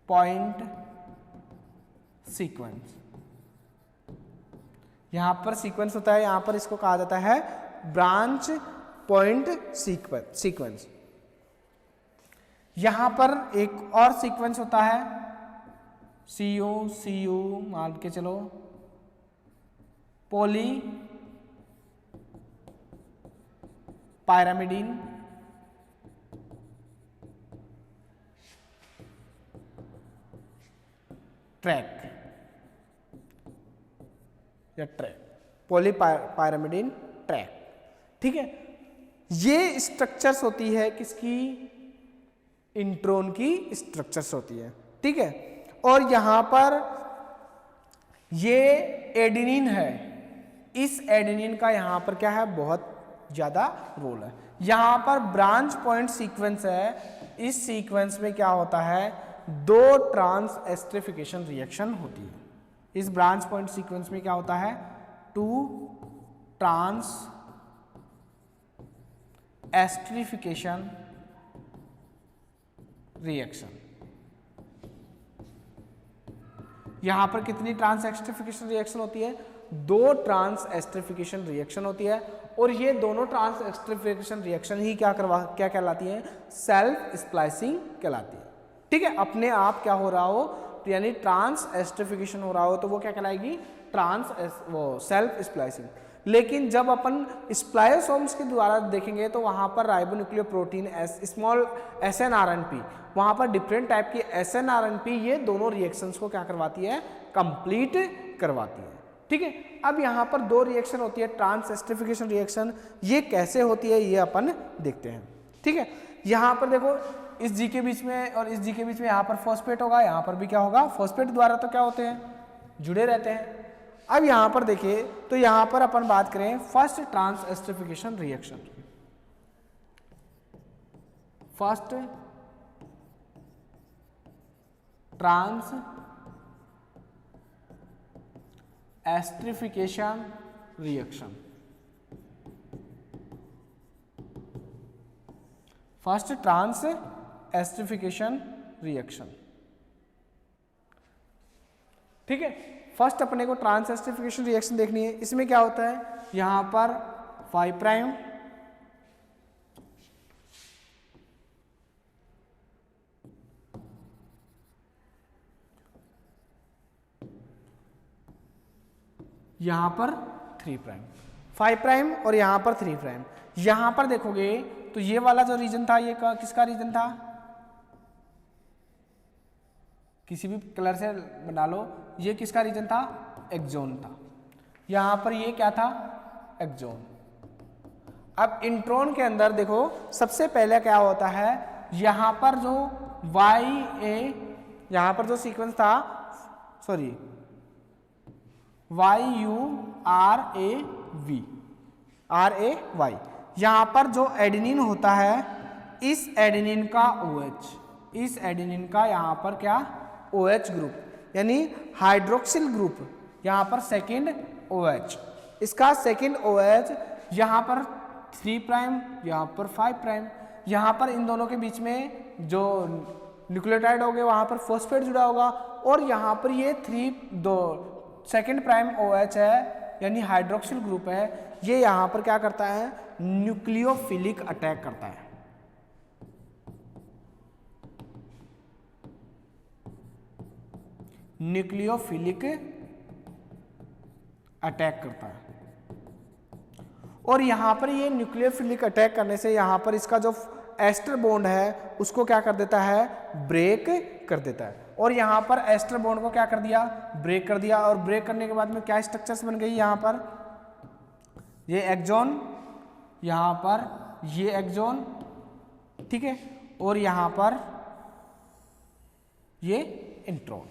पॉइंट सीक्वेंस। यहां पर सीक्वेंस होता है, यहां पर इसको कहा जाता है ब्रांच पॉइंट सीक्वेंस। यहां पर एक और सीक्वेंस होता है CU मान के चलो पॉली पायरामिडीन ट्रैक या ट्रैक, पॉलीपायरामिडीन ट्रैक, ठीक है। ये स्ट्रक्चर्स होती है किसकी, इंट्रोन की स्ट्रक्चर्स होती है, ठीक है। और यहां पर ये एडेनिन है, इस एडेनिन का यहां पर क्या है, बहुत ज्यादा रोल है। यहां पर ब्रांच पॉइंट सीक्वेंस है, इस सीक्वेंस में क्या होता है, 2 ट्रांस एस्टरिफिकेशन रिएक्शन होती है। इस ब्रांच पॉइंट सीक्वेंस में क्या होता है, 2 ट्रांस एस्टरिफिकेशन रिएक्शन। यहां पर कितनी ट्रांस एस्टरिफिकेशन रिएक्शन होती है, 2 ट्रांस एस्टरिफिकेशन रिएक्शन होती है। और ये दोनों ट्रांस एस्टरिफिकेशन रिएक्शन ही क्या कहलाती है, सेल्फ स्प्लाइसिंग कहलाती है, ठीक है। अपने आप क्या हो रहा हो, यानी ट्रांस एस्टरिफिकेशन हो रहा हो तो वो क्या कहलाएगी, सेल्फ स्प्लाइसिंग। लेकिन जब अपन स्प्लाइसोम्स के द्वारा देखेंगे तो वहां पर राइबोन्यूक्लियोप्रोटीन स्मॉल SNRNP, वहां पर डिफरेंट टाइप की SNRNP ये दोनों रिएक्शंस को क्या करवाती है, कंप्लीट करवाती है, ठीक है। अब यहाँ पर 2 रिएक्शन होती है, ट्रांस एस्टरिफिकेशन रिएक्शन, ये कैसे होती है ये अपन देखते हैं, ठीक है। यहाँ पर देखो इस जी के बीच में और इस जी के बीच में यहाँ पर फॉस्फेट होगा, यहाँ पर भी क्या होगा, फॉस्फेट द्वारा तो क्या होते हैं, जुड़े रहते हैं। अब यहाँ पर देखिए तो यहाँ पर अपन बात करें first trans esterification reaction, first trans esterification reaction, first trans esterification reaction, ठीक है। फर्स्ट अपने को ट्रांस एस्टरिफिकेशन रिएक्शन देखनी है। इसमें क्या होता है, यहां पर 5 प्राइम यहां पर 3 प्राइम, 5 प्राइम और यहां पर 3 प्राइम। यहां पर देखोगे तो ये वाला जो रीजन था ये किसका रीजन था, किसी भी कलर से बना लो, ये किसका रीजन था, एक्सोन था। यहां पर ये क्या था, एक्सोन। अब इंट्रोन के अंदर देखो सबसे पहले क्या होता है, यहां पर जो YA, यहां पर जो सीक्वेंस था, सॉरी RAY, यहां पर जो एडेनिन होता है, इस एडेनिन का OH, इस एडेनिन का यहां पर क्या OH ग्रुप, यानी हाइड्रोक्सिल ग्रुप, यहां पर सेकेंड OH, इसका सेकेंड OH यहां पर 3 प्राइम, यहां पर 5 प्राइम, यहां पर इन दोनों के बीच में जो न्यूक्लियोटाइड होंगे वहां पर फॉस्फेट जुड़ा होगा, और यहां पर ये 2 सेकेंड प्राइम OH है, यानी हाइड्रोक्सिल ग्रुप है, ये यहां पर क्या करता है, न्यूक्लियोफिलिक अटैक करता है। न्यूक्लियोफिलिक अटैक करता है, और यहां पर ये न्यूक्लियोफिलिक अटैक करने से यहां पर इसका जो एस्टर बॉन्ड है उसको क्या कर देता है, ब्रेक कर देता है। और यहां पर एस्टर बॉन्ड को क्या कर दिया, ब्रेक कर दिया, और ब्रेक करने के बाद में क्या स्ट्रक्चर्स बन गई, यहां पर ये एक्सॉन, यहाँ पर ये एक्सॉन, ठीक है, और यहाँ पर ये इंट्रॉन,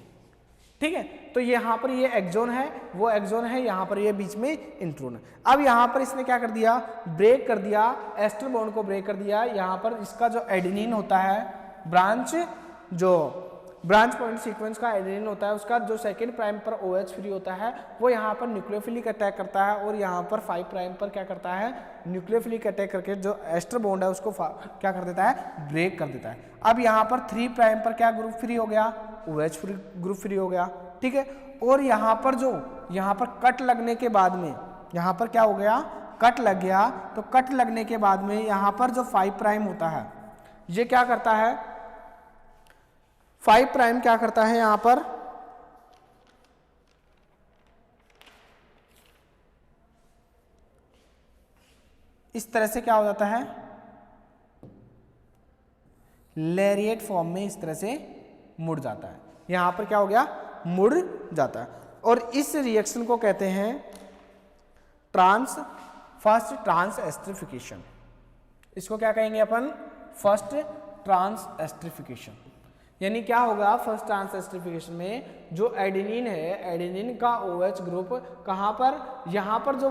ठीक है। तो यहाँ पर ये एक्सॉन है, वो एक्सॉन है, यहाँ पर ये बीच में इंट्रॉन है। अब यहाँ पर इसने क्या कर दिया, ब्रेक कर दिया, एस्टर बॉन्ड को ब्रेक कर दिया। यहाँ पर इसका जो एडेनिन होता है, ब्रांच पॉइंट सीक्वेंस का एडेनिन होता है, उसका जो सेकेंड प्राइम पर OH फ्री होता है वो यहाँ पर न्यूक्लियोफिलिक अटैक करता है, और यहाँ पर 5 प्राइम पर क्या करता है, न्यूक्लियोफिलिक अटैक करके जो एस्टर बॉन्ड है उसको क्या कर देता है, ब्रेक कर देता है। अब यहाँ पर 3 प्राइम पर क्या ग्रुप फ्री हो गया, OH फ्री ग्रुप फ्री हो गया, ठीक है। और यहाँ पर यहाँ पर कट लगने के बाद में, यहाँ पर क्या हो गया, कट लग गया। तो कट लगने के बाद में यहाँ पर जो 5 प्राइम होता है ये क्या करता है, 5 प्राइम क्या करता है, यहाँ पर इस तरह से क्या हो जाता है, लैरिएट फॉर्म में इस तरह से मुड़ जाता है। यहाँ पर क्या हो गया, मुड़ जाता है। और इस रिएक्शन को कहते हैं फर्स्ट ट्रांस एस्टरिफिकेशन। इसको क्या कहेंगे अपन, फर्स्ट ट्रांस एस्टरिफिकेशन। यानी क्या होगा, फर्स्ट ट्रांस एस्टरिफिकेशन में जो एडेनिन है, एडेनिन का OH ग्रुप कहाँ पर, यहाँ पर जो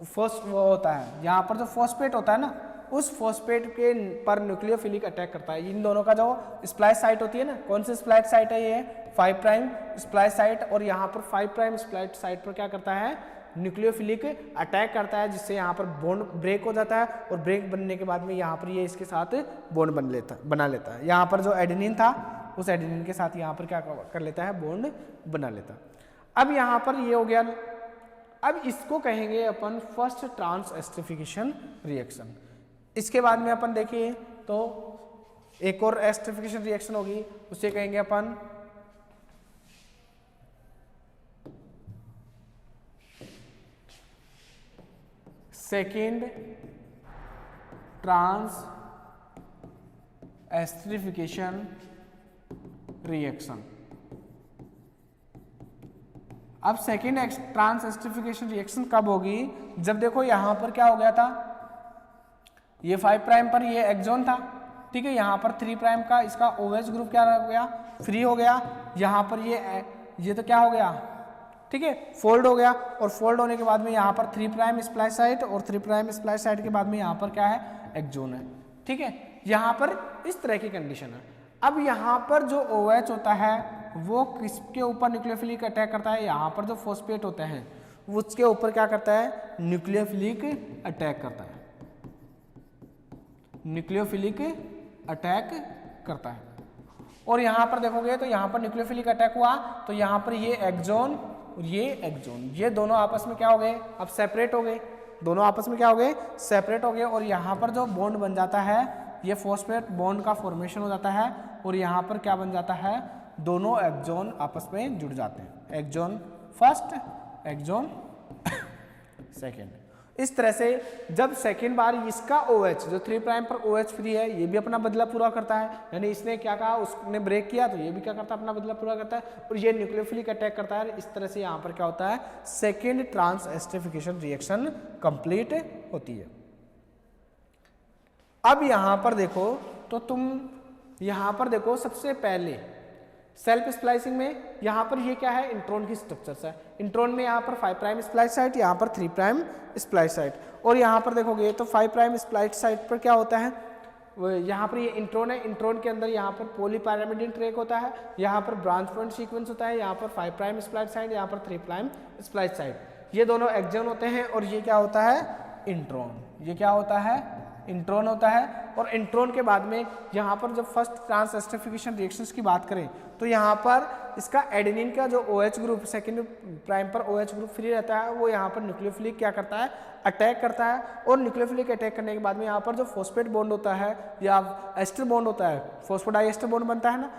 फर्स्ट वो होता है, यहाँ पर जो फॉस्फेट होता है ना, उस फॉस्फेट के पर न्यूक्लियोफिलिक अटैक करता है। इन दोनों का जो स्प्लाइस साइट होती है ना, कौन सी स्प्लाइस साइट है, ये 5 प्राइम स्प्लाइस साइट, और यहाँ पर 5 प्राइम स्प्लाइस साइट पर क्या करता है, न्यूक्लियोफिलिक अटैक करता है, जिससे यहाँ पर बॉन्ड ब्रेक हो जाता है। और ब्रेक बनने के बाद में यहाँ पर ये इसके साथ बॉन्ड बना लेता है। यहाँ पर जो एडेनिन था उस एडेनिन के साथ यहाँ पर क्या कर लेता है, बॉन्ड बना लेता है। अब यहाँ पर ये हो गया। अब इसको कहेंगे अपन फर्स्ट ट्रांस एस्टरिफिकेशन रिएक्शन। इसके बाद में अपन देखिए तो एक और एस्टरिफिकेशन रिएक्शन होगी, उसे कहेंगे अपन सेकेंड ट्रांस एस्टरिफिकेशन रिएक्शन। अब सेकेंड ट्रांस एस्टरिफिकेशन रिएक्शन कब होगी, जब देखो यहां पर क्या हो गया था, ये 5 प्राइम पर ये एक्सॉन था, ठीक है, यहाँ पर 3 प्राइम का इसका OH ग्रुप क्या हो गया, फ्री हो गया। यहाँ पर ये तो क्या हो गया, ठीक है, फोल्ड हो गया। और फोल्ड होने के बाद में यहाँ पर 3 प्राइम स्प्लाइस साइट, और 3 प्राइम स्प्लाइस साइट के बाद में यहाँ पर क्या है, एक्सॉन है, ठीक है। यहाँ पर इस तरह की कंडीशन है। अब यहाँ पर जो OH होता है वो किसके ऊपर न्यूक्लियोफिलिक अटैक करता है, यहाँ पर जो फॉस्फेट होते हैं वो उसके ऊपर क्या करता है, न्यूक्लियोफिलिक अटैक करता है, न्यूक्लियोफिलिक अटैक करता है। और यहाँ पर देखोगे तो यहाँ पर न्यूक्लियोफिलिक अटैक हुआ, तो यहाँ पर ये एक्सॉन और ये एक्सॉन, ये दोनों आपस में क्या हो गए, अब सेपरेट हो गए, दोनों आपस में क्या हो गए, सेपरेट हो गए। और यहाँ पर जो बॉन्ड बन जाता है, ये फॉस्फेट बॉन्ड का फॉर्मेशन हो जाता है, और यहाँ पर क्या बन जाता है, दोनों एक्सॉन आपस में जुड़ जाते हैं, एक्सॉन फर्स्ट, एक्सॉन सेकेंड। इस तरह से जब सेकेंड बार इसका OH जो 3 प्राइम पर OH फ्री है, ये भी अपना बदला पूरा करता है, यानी इसने क्या कहा, उसने ब्रेक किया तो ये भी क्या करता है, अपना बदला पूरा करता है, और ये न्यूक्लियोफिलिक अटैक करता है। इस तरह से यहाँ पर क्या होता है, second trans esterification reaction complete होती है। अब यहाँ पर देखो तो तुम यहाँ पर देखो, सबसे पहले सेल्फ स्प्लाइसिंग में यहाँ पर ये क्या है, इंट्रॉन की स्ट्रक्चर्स है। इंट्रॉन में यहाँ पर 5 प्राइम स्प्लाइस साइट, यहाँ पर 3 प्राइम स्प्लाइस साइट, और यहाँ पर देखोगे तो 5 प्राइम स्प्लाइस साइट पर क्या होता है, यहाँ पर ये इंट्रॉन है, इंट्रॉन के अंदर यहाँ पर पॉलीपैरामिडिन ट्रैक होता है, यहाँ पर ब्रांच पॉइंट सीक्वेंस होता है, यहाँ पर 5 प्राइम स्प्लाइस साइट, यहाँ पर 3 प्राइम स्प्लाइस साइट, ये दोनों एक्सॉन होते हैं। और ये क्या होता है, इंट्रॉन, ये क्या होता है, इंट्रॉन होता है। और इंट्रॉन के बाद में यहाँ पर जब फर्स्ट ट्रांस एस्टरिफिकेशन रिएक्शंस की बात करें तो यहाँ पर इसका एडेनिन का जो OH ग्रुप सेकेंड प्राइम पर OH ग्रुप फ्री रहता है, वो यहाँ पर न्यूक्लियोफिलिक क्या करता है, अटैक करता है। और न्यूक्लियोफिलिक अटैक करने के बाद में यहाँ पर जो फॉस्फेट बॉन्ड होता है या एस्टर बॉन्ड होता है, फॉस्फोडाइएस्टर बॉन्ड बनता है ना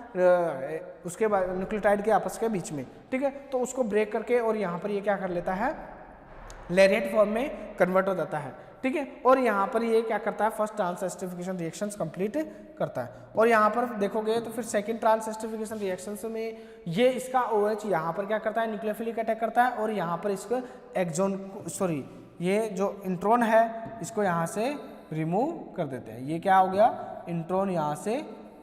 उसके बाद न्यूक्लियोटाइड के आपस के बीच में, ठीक है, तो उसको ब्रेक करके और यहाँ पर ये क्या कर लेता है, लैरिएट फॉर्म में कन्वर्ट हो जाता है, ठीक है। और यहाँ पर ये क्या करता है, first trans esterification reactions complete करता है। और यहाँ पर देखोगे तो फिर सेकंड ट्रांस एस्टरिफिकेशन रिएक्शंस में ये इसका OH यहाँ पर क्या करता है, न्यूक्लियोफिलिक अटैक करता है, और यहाँ पर इसको एक्सॉन ये जो इंट्रॉन है इसको यहाँ से रिमूव कर देते हैं। ये क्या हो गया, इंट्रॉन यहाँ से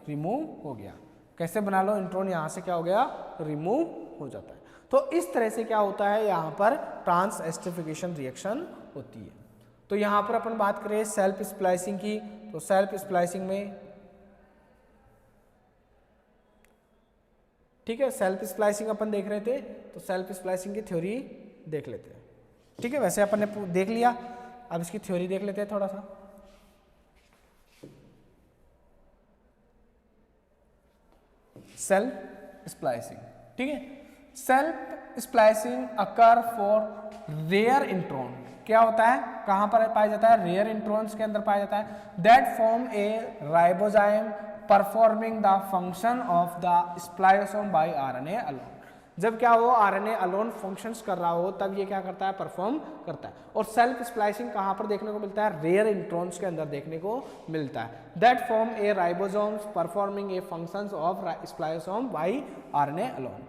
रिमूव हो गया। कैसे बना लो, इंट्रॉन यहाँ से क्या हो गया, रिमूव हो जाता है। तो इस तरह से क्या होता है, यहाँ पर ट्रांस एस्टरिफिकेशन रिएक्शन होती है। तो यहाँ पर अपन बात करें सेल्फ स्प्लाइसिंग की, तो सेल्फ स्प्लाइसिंग में ठीक है, सेल्फ स्प्लाइसिंग अपन देख रहे थे, तो सेल्फ स्प्लाइसिंग की थ्योरी देख लेते हैं। ठीक है, वैसे अपन ने देख लिया, अब इसकी थ्योरी देख लेते हैं थोड़ा सा। सेल्फ स्प्लाइसिंग, ठीक है, self splicing occur for rare intron. क्या होता है, कहां पर पाया जाता है, रेयर इंट्रॉन्स के अंदर पाया जाता है। That form a ribozyme performing the function of the spliceosome by RNA alone. जब क्या हो, आरएनए अलोन फंक्शंस कर रहा हो तब ये क्या करता है, परफॉर्म करता है। और सेल्फ स्प्लाइसिंग कहां पर देखने को मिलता है, रेयर इंट्रॉन्स के अंदर देखने को मिलता है। That form a ribosomes performing a functions of spliceosome by RNA alone.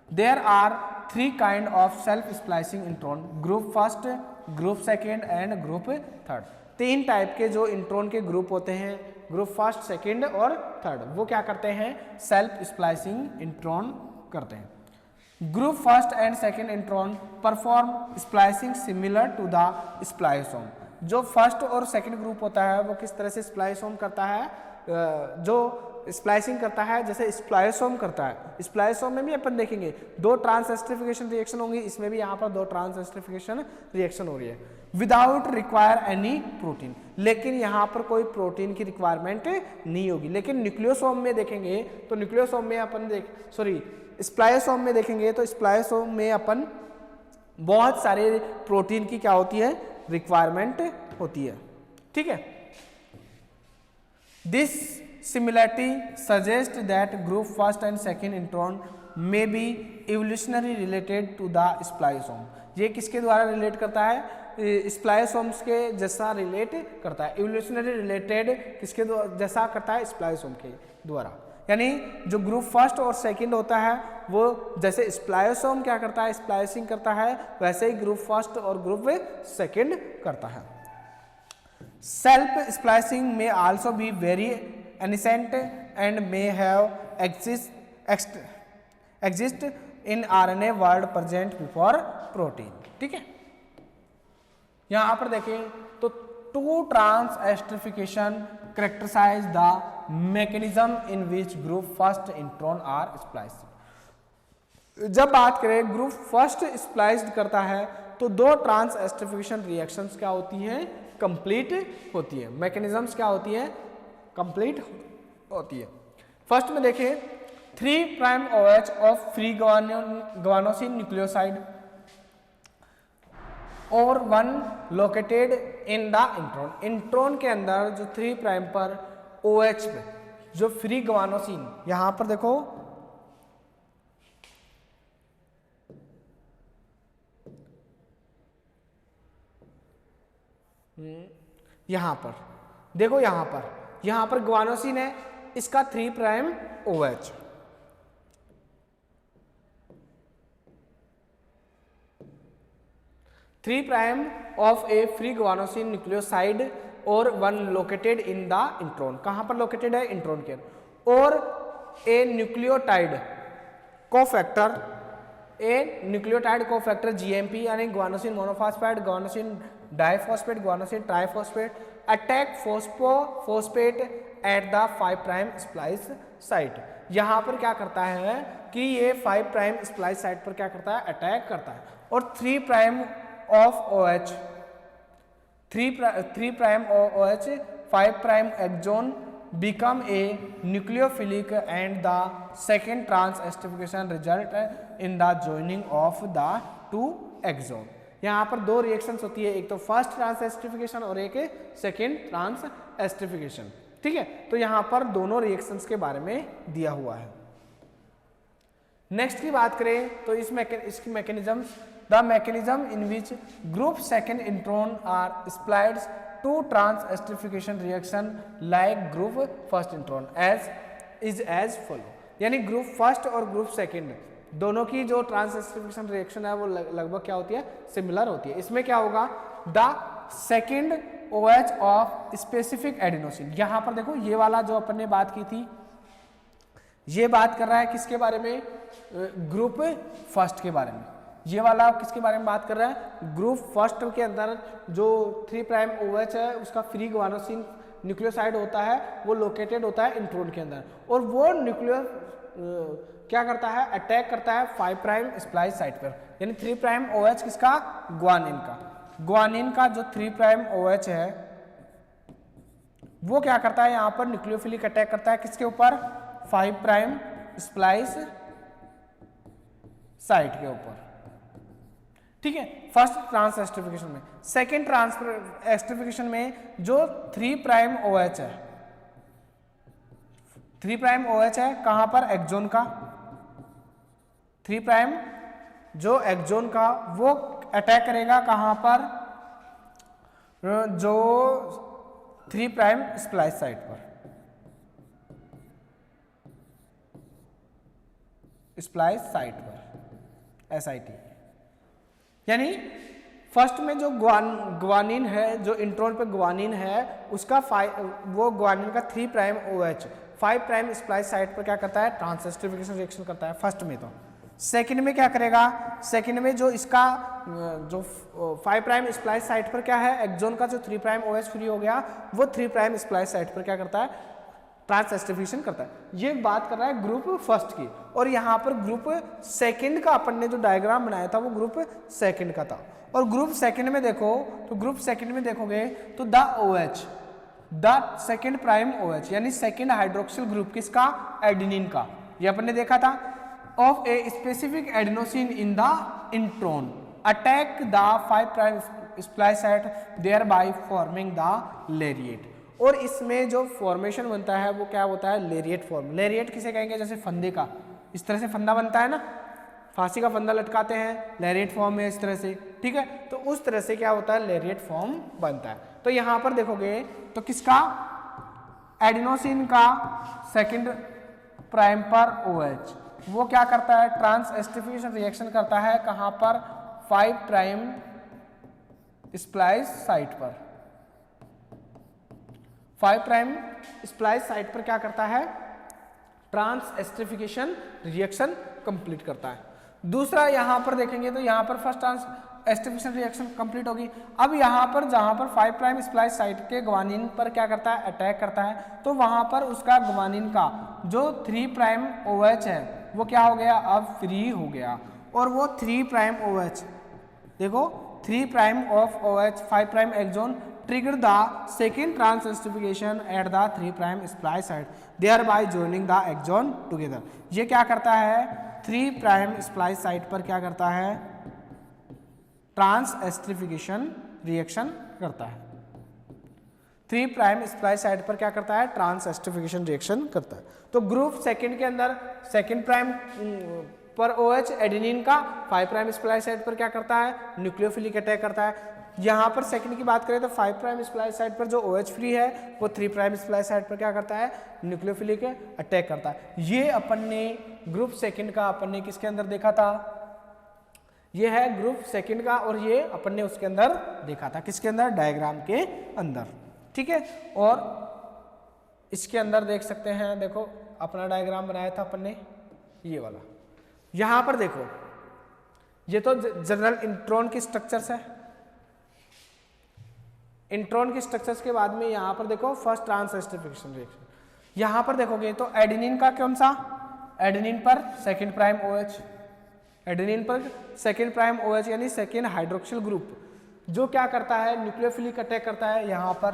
There are 3 kind of self splicing intron, group first, group second and group third. 3 type के जो इंट्रॉन के ग्रुप होते हैं, ग्रुप फर्स्ट, सेकेंड और third, वो क्या करते हैं, सेल्फ स्प्लाइसिंग इंट्रॉन करते हैं। Group first and second intron perform splicing similar to the spliceosome. जो फर्स्ट और सेकेंड ग्रुप होता है वो किस तरह से स्प्लाइसोम करता है, जो स्प्लाइसिंग करता है जैसे स्प्लाइसोम करता है। स्प्लाइसोम में भी अपन देखेंगे 2 ट्रांस एस्टरिफिकेशन रिएक्शन होंगी, इसमें भी यहाँ पर 2 ट्रांस एस्टरिफिकेशन रिएक्शन हो रही है विदाउट रिक्वायर एनी प्रोटीन। लेकिन यहाँ पर कोई प्रोटीन की रिक्वायरमेंट नहीं होगी। लेकिन न्यूक्लियोसोम में देखेंगे तो न्यूक्लियोसोम में अपन स्प्लाइसोम में देखेंगे तो स्प्लाइसोम में अपन बहुत सारे प्रोटीन की क्या होती है, रिक्वायरमेंट होती है। ठीक है, this similarity suggest that group first and second intron may be evolutionary related to the spliceosome. ये किसके द्वारा रिलेट करता है, स्प्लाइसोम्स के जैसा रिलेट करता है। इवोल्यूशनरी रिलेटेड किसके जैसा करता है, स्प्लाइसोम के द्वारा। यानी जो ग्रुप फर्स्ट और सेकंड होता है वो जैसे स्प्लाइसोम क्या करता है, स्प्लाइसिंग करता है, वैसे ही ग्रुप फर्स्ट और ग्रुप सेकंड करता है। सेल्फ स्प्लाइसिंग में also be very ancient and may have exist in RNA world present before protein. ठीक है, यहां पर देखें तो 2 trans esterification characterize the mechanism in which group first intron are spliced। जब बात करें ग्रुप फर्स्ट स्प्लाइस्ड करता है तो 2 ट्रांस एस्टरिफिकेशन रिएक्शंस क्या होती हैं, कंप्लीट होती है। मैकेनिज्म्स क्या होती है, कंप्लीट होती है। फर्स्ट में देखें 3' OH of free guanosine nucleoside और 1 located in the intron. Intron के अंदर जो 3' पर OH पे जो फ्री ग्वानोसिन, यहां पर देखो यहां पर देखो, यहां पर ग्वानोसिन है, इसका 3' OH। Three prime of A free guanosine nucleoside और 1 लोकेटेड इन द इंट्रॉन। कहां पर लोकेटेड है, इंट्रॉन के अंदर। और ए न्यूक्लियोटाइड कोफैक्टर GMP यानी guanosine monophosphate, guanosine diphosphate, guanosine triphosphate attack phosphate at the 5' splice site. यहां पर क्या करता है कि ये 5' स्प्लाइस साइट पर क्या करता है, अटैक करता है। और 3' of OH 5' exon become a nucleophilic and the second trans esterification result in the joining of the 2 exon। यहाँ पर 2 रिएक्शंस होती है, एक तो फर्स्ट ट्रांस एस्टरिफिकेशन और एक सेकेंड ट्रांस एस्टरिफिकेशन। ठीक है, तो यहाँ पर दोनों रिएक्शंस के बारे में दिया हुआ है। नेक्स्ट की बात करें तो इसकी mechanisms, the mechanism in which group second intron are spliced 2 trans esterification reaction like group first intron as follow. यानी ग्रुप फर्स्ट और ग्रुप सेकेंड दोनों की जो ट्रांस एस्टरिफिकेशन रिएक्शन है वो लगभग क्या होती है, सिमिलर होती है। इसमें क्या होगा the second OH of specific adenosine. यहां पर देखो ये वाला जो अपन ने बात की थी, ये बात कर रहा है किसके बारे में, ग्रुप फर्स्ट के बारे में। ये वाला किसके बारे में बात कर रहा है, ग्रुप फर्स्ट के अंदर जो 3' OH है उसका फ्री ग्वानोसिन न्यूक्लियोसाइड होता है, वो लोकेटेड होता है इंट्रोन के अंदर, और वो न्यूक्लियो क्या करता है, अटैक करता है 5' स्प्लाइस साइट पर, यानी 3' OH किसका, ग्वानिन का। ग्वानिन का जो 3' OH है वो क्या करता है, यहां पर न्यूक्लियोफिलिक अटैक करता है किसके ऊपर, 5' स्प्लाइस साइट के ऊपर। ठीक है, फर्स्ट ट्रांस एस्टरिफिकेशन में। सेकेंड ट्रांस एस्टरिफिकेशन में जो 3' OH है, 3' OH है कहां पर, एक्सोन का। 3' जो एक्सोन का वो अटैक करेगा कहां पर, जो 3' स्प्लाइस साइट पर, स्प्लाइस साइट पर, SIT। यानी फर्स्ट में जो ग्वानिन है, जो इंट्रोन पे ग्वानिन है उसका वो ग्वानिन का 3' OH 5' स्प्लाइस साइट पर क्या करता है, ट्रांस एस्टरिफिकेशन रिएक्शन करता है फर्स्ट में। तो सेकंड में क्या करेगा, सेकंड में जो इसका जो 5' स्प्लाइस साइट पर क्या है, एक्सोन का जो 3' OH फ्री हो गया वो 3' स्प्लाइस साइट पर क्या करता है, ट्रांस एस्टरिफिकेशन करता है। ये बात कर रहा है ग्रुप फर्स्ट की, और यहाँ पर ग्रुप सेकंड का अपन ने जो डायग्राम बनाया था वो ग्रुप सेकंड का था। और ग्रुप सेकंड में देखो तो ग्रुप सेकंड में देखोगे तो द OH, द 2' OH यानी सेकंड हाइड्रोक्सिल ग्रुप किसका, एडेनिन का, ये अपन ने देखा था, of a specific adenosine in the intron attack the 5' splice site thereby forming the lariat. और इसमें जो फॉर्मेशन बनता है वो क्या होता है, लेरिएट फॉर्म। लेरिएट किसे कहेंगे, जैसे फंदे का, इस तरह से फंदा बनता है ना, फांसी का फंदा लटकाते हैं लेरिएट फॉर्म में इस तरह से, ठीक है, तो उस तरह से क्या होता है, लेरिएट फॉर्म बनता है। तो यहां पर देखोगे तो किसका, एडिनोसिन का 2' पर OH वो क्या करता है, ट्रांस एस्टरिफिकेशन रिएक्शन करता है कहां पर, 5' स्प्लाइस साइट पर, 5' स्प्लाइस साइट पर क्या करता है, ट्रांस एस्टरिफिकेशन रिएक्शन कंप्लीट करता है। दूसरा यहां पर देखेंगे तो यहां पर first trans esterification reaction complete होगी। अब यहां पर जहां पर 5' स्प्लाइस साइट के ग्वानिन पर क्या करता है, अटैक करता है, तो वहां पर उसका ग्वानिन का जो 3' OH है वो क्या हो गया, अब फ्री हो गया, और वो 3' OH देखो 3' of OH 5' exon trigger the second trans esterification at the 3' splice site thereby joining the axon together। ये क्या करता है, 3' splice site पर क्या करता है, ट्रांस एस्टरिफिकेशन रिएक्शन करता है। 3' स्प्लाइस साइट पर क्या करता है, ट्रांस एस्टरिफिकेशन रिएक्शन करता है। तो ग्रुप सेकंड के अंदर 2' पर OH एडेनिन का 5' स्प्लाइस साइट पर क्या करता है, न्यूक्लियोफिलिक अटैक करता है। यहाँ पर सेकंड की बात करें तो 5' स्प्लाइस साइट पर जो OH फ्री है वो 3' स्प्लाइस साइट पर क्या करता है, न्यूक्लियोफिलिक अटैक करता है। ये अपन ने ग्रुप सेकंड का अपन ने किसके अंदर देखा था, ये है ग्रुप सेकंड का, और ये अपन ने उसके अंदर देखा था किसके अंदर, डायग्राम के अंदर, ठीक है। और इसके अंदर देख सकते हैं, देखो अपना डायग्राम बनाया था अपन ने ये वाला। यहां पर देखो ये तो जनरल इंट्रॉन की स्ट्रक्चर्स है, इंट्रॉन की स्ट्रक्चर्स के बाद में यहां पर देखो फर्स्ट ट्रांस एस्टरिफिकेशन रिएक्शन। यहां पर देखोगे तो एडेनिन का कौन सा, एडेनिन पर 2' OH, एडेनिन पर 2' OH यानी सेकेंड हाइड्रोक्सिल ग्रुप जो क्या करता है, न्यूक्लियोफिलिक अटैक करता है। यहाँ पर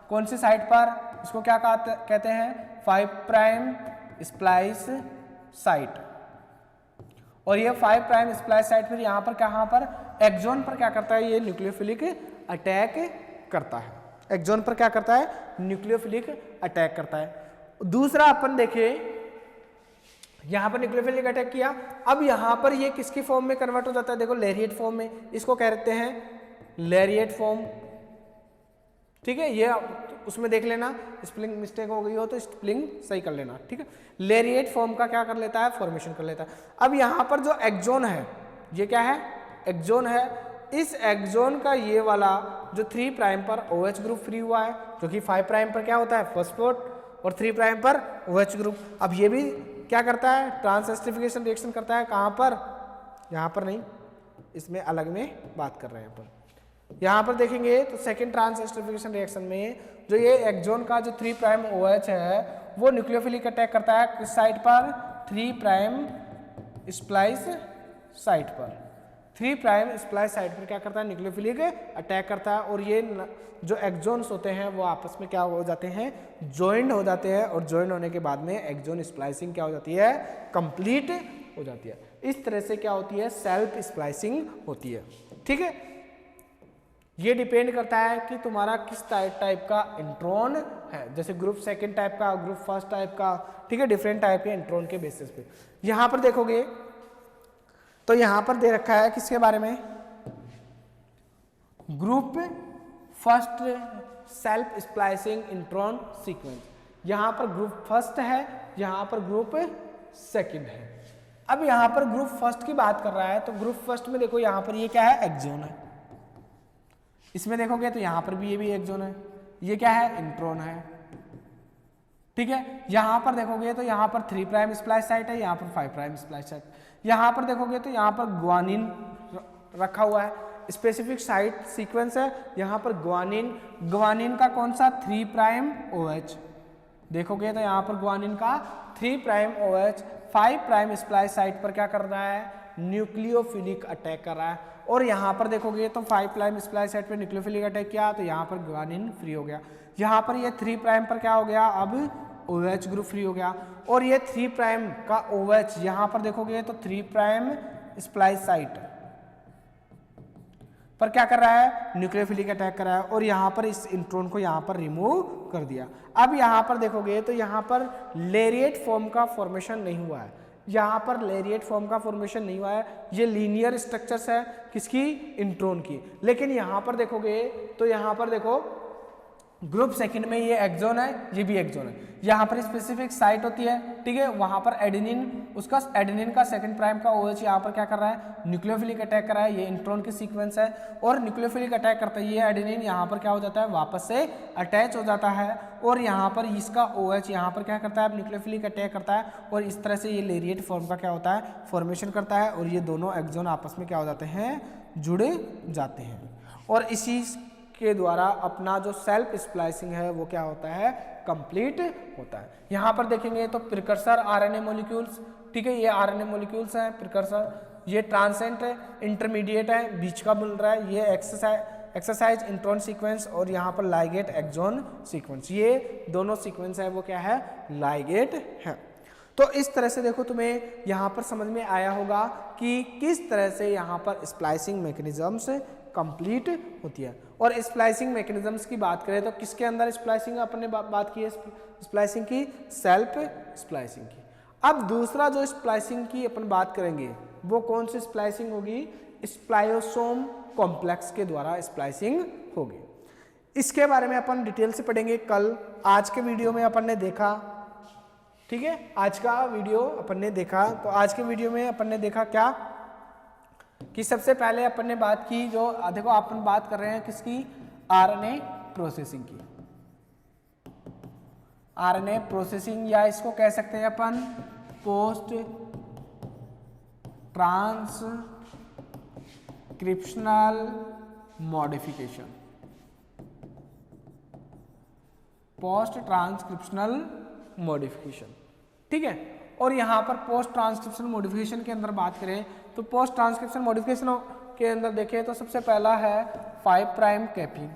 कौन सी साइट पर, इसको क्या कहते हैं, 5' स्प्लाइस साइट, और ये 5' स्प्लाइस साइट फिर यहाँ पर कहाँ पर, एक्सोन पर क्या करता है, ये न्यूक्लियोफिलिक अटैक करता है। एक्सोन पर क्या करता है, न्यूक्लियोफिलिक अटैक करता है। दूसरा अपन देखें, यहां पर न्यूक्लियोफिलिक अटैक किया, अब यहां पर ये किसकी फॉर्म में कन्वर्ट हो जाता है, देखो लेरिएट फॉर्म में, इसको कहते हैं लेरिएट फॉर्म, ठीक है। ये उसमें देख लेना, स्पेलिंग मिस्टेक हो गई हो तो स्पेलिंग सही कर लेना, ठीक है। लेरिएट फॉर्म का क्या कर लेता है, फॉर्मेशन कर लेता है। अब यहां पर जो एक्सोन है, ये क्या है, एक्सोन है, इस एक्सोन का ये वाला जो 3 प्राइम पर OH ग्रुप फ्री हुआ है, क्योंकि 5 प्राइम पर क्या होता है फॉस्फेट और 3 प्राइम पर OH ग्रुप। अब ये भी क्या करता है, ट्रांसएस्टरिफिकेशन रिएक्शन करता है, कहाँ पर, यहाँ पर नहीं, इसमें अलग में बात कर रहे हैं अपन। यहाँ पर देखेंगे तो सेकेंड ट्रांसएस्टरिफिकेशन रिएक्शन में जो ये एक्सोन का जो 3 प्राइम OH है वो न्यूक्लियोफिलिक अटैक करता है किस साइड पर, 3 प्राइम स्प्लाइस साइट पर। 3 प्राइम स्प्लाइस साइट पर क्या करता है, न्यूक्लियोफिलिक अटैक करता है, और ये जो एक्सोन्स होते हैं वो आपस में क्या हो जाते हैं, ज्वाइंट हो जाते हैं, और ज्वाइंट होने के बाद में एक्सोन स्प्लाइसिंग क्या हो जाती है, कंप्लीट हो जाती है। इस तरह से क्या होती है, सेल्फ स्प्लाइसिंग होती है। ठीक है, ये डिपेंड करता है कि तुम्हारा किस टाइप का इंट्रॉन है, जैसे ग्रुप सेकंड टाइप का, ग्रुप फर्स्ट टाइप का, ठीक है, डिफरेंट टाइप के इंट्रॉन के बेसिस पे। यहां पर देखोगे तो यहां पर दे रखा है किसके बारे में, group first self splicing intron sequence. यहां पर ग्रुप फर्स्ट है, यहां पर ग्रुप सेकंड है। अब यहां पर ग्रुप फर्स्ट की बात कर रहा है, तो ग्रुप फर्स्ट में देखो यहां पर ये क्या है, एक्सोन है। इसमें देखोगे तो यहां पर भी ये भी एक्सोन है, ये क्या है, इंट्रॉन है। ठीक है, यहां पर देखोगे तो यहां पर 3 प्राइम स्प्लाइस साइट है, यहां पर 5 प्राइम स्प्लाइस साइट। यहां पर देखोगे तो यहां पर ग्वानिन रखा हुआ है, स्पेसिफिक साइट सीक्वेंस है, यहां पर ग्वानिन का कौन सा, 3 प्राइम OH। देखोगे तो यहां पर ग्वानिन का 3 prime OH 5 prime splice site पर क्या कर रहा है, न्यूक्लियोफिलिक अटैक कर रहा है। और यहाँ पर देखोगे तो 5 प्राइम स्प्लाइस साइट पे न्यूक्लियोफिलिक अटैक किया तो यहाँ पर ग्वानिन फ्री हो गया। यहाँ पर ये 3 प्राइम पर क्या हो गया, अब OH ग्रुप फ्री हो गया। और ये 3 प्राइम का OH यहाँ पर देखोगे तो 3 प्राइम स्प्लाइस साइट पर क्या कर रहा है, न्यूक्लियोफिलिक अटैक कर रहा है, और यहाँ पर इस इंट्रॉन को यहाँ पर रिमूव कर दिया। अब यहाँ पर देखोगे तो यहाँ पर लेरिएट फॉर्म का फॉर्मेशन नहीं हुआ है, यहाँ पर लेरिएट फॉर्म का फॉर्मेशन नहीं हुआ है, ये लीनियर स्ट्रक्चर्स है किसकी, इंट्रॉन की। लेकिन यहाँ पर देखोगे तो यहाँ पर देखो ग्रुप सेकंड में ये एक्सोन है, ये भी एक्सोन है, यहाँ पर स्पेसिफिक साइट होती है, ठीक है, वहाँ पर एडेनिन, उसका एडेनिन का 2 प्राइम का OH यहाँ पर क्या कर रहा है, न्यूक्लियोफिलिक अटैक कर रहा है। ये इंट्रॉन की सीक्वेंस है, और न्यूक्लियोफिलिक अटैक करता है ये एडेनिन, यहाँ पर क्या हो जाता है, वापस से अटैच हो जाता है, और यहाँ पर इसका OH यहाँ पर क्या करता है, न्यूक्लियोफिलिक अटैक करता है, और इस तरह से ये लेरिएट फॉर्म का क्या होता है, फॉर्मेशन करता है, और ये दोनों एक्सोन आपस में क्या हो जाते हैं, जुड़ जाते हैं, और इसी के द्वारा अपना जो सेल्फ स्प्लाइसिंग है वो क्या होता है, कंप्लीट होता है। यहाँ पर देखेंगे तो प्रिकर्सर RNA मॉलिक्यूल्स, ठीक है, ये RNA मॉलिक्यूल्स हैं प्रिकर्सर, ये ट्रांसेंट है, इंटरमीडिएट है, बीच का मिल रहा है, ये एक्सरसाइज इंट्रॉन सीक्वेंस, और यहाँ पर लाइगेट एक्सोन सीक्वेंस, ये दोनों सीक्वेंस है वो क्या है, लाइगेट है। तो इस तरह से देखो तुम्हें यहाँ पर समझ में आया होगा कि किस तरह से यहाँ पर स्प्लाइसिंग मैकेनिज्म्स कंप्लीट होती है। और स्प्लाइसिंग मैकेनिज्म्स की बात करें तो किसके अंदर स्प्लाइसिंग अपने बात की है, स्प्लाइसिंग की, सेल्फ स्प्लाइसिंग की। अब दूसरा जो स्प्लाइसिंग की अपन बात करेंगे वो कौन सी स्प्लाइसिंग होगी, स्प्लाइयोसोम कॉम्प्लेक्स के द्वारा स्प्लाइसिंग होगी। इसके बारे में अपन डिटेल से पढ़ेंगे कल। आज के वीडियो में अपन ने देखा, ठीक है, आज का वीडियो अपन ने देखा, तो आज के वीडियो में अपन ने देखा क्या कि सबसे पहले अपन ने बात की, जो देखो अपन बात कर रहे हैं किसकी, RNA प्रोसेसिंग की। RNA प्रोसेसिंग, या इसको कह सकते हैं अपन post transcriptional modification, post transcriptional modification, ठीक है। और यहाँ पर पोस्ट ट्रांसक्रिप्शनल मॉडिफिकेशन के अंदर बात करें तो पोस्ट ट्रांसक्रिप्शन मॉडिफिकेशन के अंदर देखें तो सबसे पहला है 5 प्राइम कैपिंग।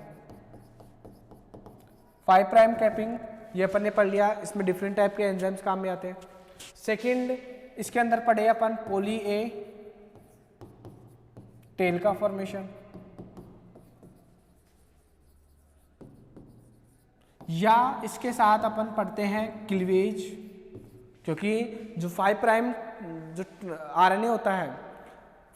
5 प्राइम कैपिंग ये अपन ने पढ़ लिया, इसमें डिफरेंट टाइप के एंजाइम्स काम में आते हैं। सेकंड इसके अंदर पढ़े अपन पॉली ए टेल का फॉर्मेशन, या इसके साथ अपन पढ़ते हैं क्लीवेज, क्योंकि जो 5 प्राइम जो RNA होता है,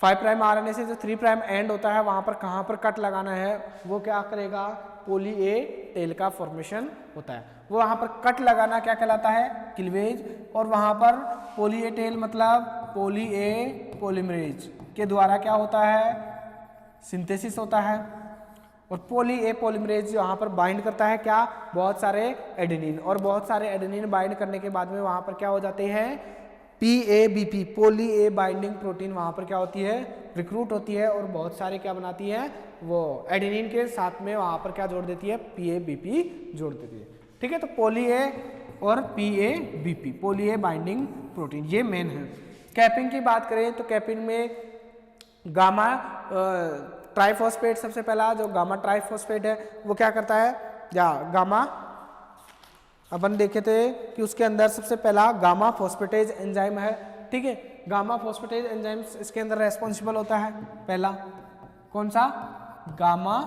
5 प्राइम RNA से जो 3 प्राइम एंड होता है वहाँ पर कहाँ पर कट लगाना है, वो क्या करेगा, पॉली ए टेल का फॉर्मेशन होता है, वो वहाँ पर कट लगाना क्या कहलाता है, क्लीवेज। और वहाँ पर पॉली ए टेल मतलब पॉली ए पॉलीमरेज के द्वारा क्या होता है, सिंथेसिस होता है। और पॉली ए पॉलीमरेज यहाँ पर बाइंड करता है क्या, बहुत सारे एडेनिन, और बहुत सारे एडेनिन बाइंड करने के बाद में वहाँ पर क्या हो जाते हैं, PABP poly A binding protein वहाँ पर क्या होती है, रिक्रूट होती है, और बहुत सारे क्या बनाती है, वो एडेनिन के साथ में वहाँ पर क्या जोड़ देती है, PABP जोड़ देती है। ठीक है, तो पॉली ए और PABP poly A binding protein ये मेन है। कैपिंग की बात करें तो कैपिंग में गामा ट्राइफॉस्फेट, सबसे पहला जो गामा ट्राइफॉस्फेट है वो क्या करता है, या गामा अपन देखे थे कि उसके अंदर सबसे पहला गामा फॉस्फेटेज एंजाइम है। ठीक है, गामा फॉस्फेटेज एंजाइम इसके अंदर रेस्पॉन्सिबल होता है, पहला कौन सा, गामा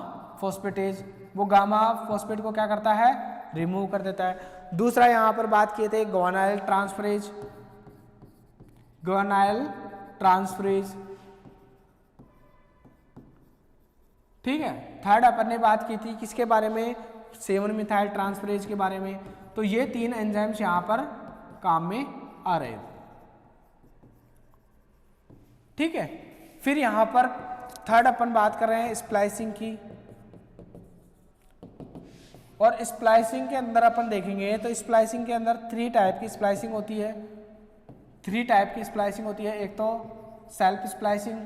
फॉस्फेटेज, वो गामा फॉस्फेट को क्या करता है, रिमूव कर देता है। दूसरा यहाँ पर बात किए थे ग्वानाइल ट्रांसफरेज, ग्वानाइल ट्रांसफरेज। ठीक है, थर्ड अपन ने बात की थी किसके बारे में, 7 मिथाइल ट्रांसफरेज के बारे में। तो ये 3 एंजाइम्स यहां पर काम में आ रहे हैं। ठीक है, फिर यहां पर थर्ड अपन बात कर रहे हैं स्प्लाइसिंग की, और स्प्लाइसिंग के अंदर अपन देखेंगे तो स्प्लाइसिंग के अंदर 3 टाइप की स्प्लाइसिंग होती है, 3 टाइप की स्प्लाइसिंग होती है। एक तो सेल्फ स्प्लाइसिंग,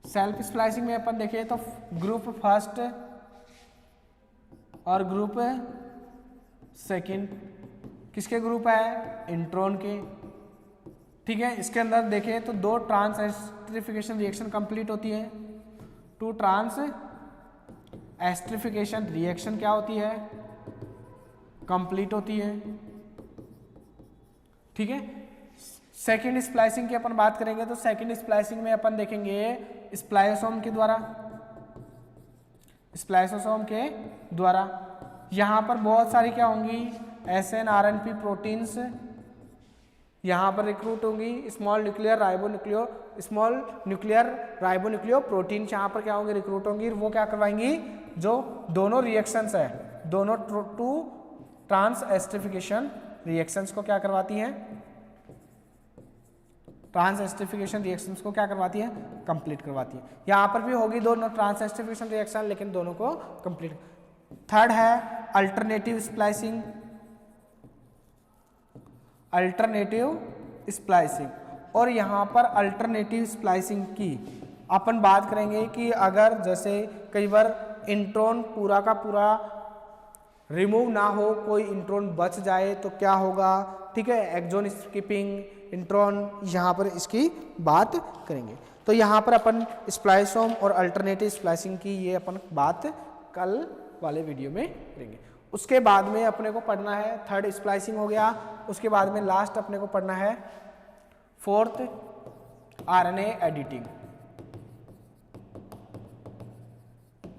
सेल्फ स्प्लाइसिंग में अपन देखें तो ग्रुप फर्स्ट और ग्रुप सेकंड, किसके ग्रुप है, इंट्रॉन के। ठीक है, इसके अंदर देखें तो 2 ट्रांस एस्टरिफिकेशन रिएक्शन कंप्लीट होती है, 2 ट्रांस एस्टरिफिकेशन रिएक्शन क्या होती है, कंप्लीट होती है। ठीक है, सेकेंड स्प्लाइसिंग की अपन बात करेंगे तो सेकेंड स्प्लाइसिंग में अपन देखेंगे स्प्लाइसोम के द्वारा, स्प्लाइसोसोम के द्वारा यहाँ पर बहुत सारी क्या होंगी, SNRNP प्रोटीन्स यहाँ पर रिक्रूट होंगी, स्मॉल न्यूक्लियर राइबोन्यूक्लियो प्रोटीन्स यहाँ पर क्या होंगे, रिक्रूट होंगी। वो क्या करवाएंगी, जो दोनों रिएक्शंस है, दोनों 2 ट्रांस एस्टरिफिकेशन रिएक्शंस को क्या करवाती हैं, ट्रांस एस्टरिफिकेशन रिएक्शंस को क्या करवाती है, कंप्लीट करवाती है। यहाँ पर भी होगी दोनों ट्रांस एस्टरिफिकेशन रिएक्शन, लेकिन दोनों को कंप्लीट। थर्ड है अल्टरनेटिव स्प्लाइसिंग, अल्टरनेटिव स्प्लाइसिंग, और यहाँ पर अल्टरनेटिव स्प्लाइसिंग की अपन बात करेंगे कि अगर जैसे कई बार इंट्रॉन पूरा का पूरा रिमूव ना हो, कोई इंट्रॉन बच जाए तो क्या होगा। ठीक है, एक्सॉन स्किपिंग इंट्रॉन, यहाँ पर इसकी बात करेंगे। तो यहाँ पर अपन स्प्लाइसोम और अल्टरनेटिव स्प्लाइसिंग की ये अपन बात कल वाले वीडियो में करेंगे। उसके बाद में अपने को पढ़ना है, थर्ड स्प्लाइसिंग हो गया, उसके बाद में लास्ट अपने को पढ़ना है 4th RNA एडिटिंग।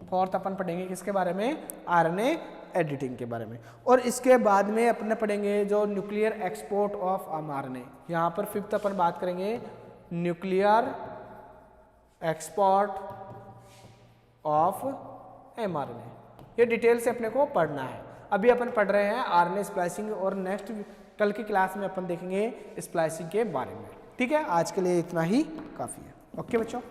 4th अपन पढ़ेंगे किसके बारे में, RNA एडिटिंग के बारे में। और इसके बाद में अपने पढ़ेंगे जो न्यूक्लियर एक्सपोर्ट ऑफ mRNA। यहाँ पर 5th अपन बात करेंगे न्यूक्लियर एक्सपोर्ट ऑफ mRNA। ये डिटेल से अपने को पढ़ना है। अभी अपन पढ़ रहे हैं RNA स्प्लाइसिंग, और नेक्स्ट कल की क्लास में अपन देखेंगे स्प्लाइसिंग के बारे में। ठीक है, आज के लिए इतना ही काफ़ी है। ओके बच्चों।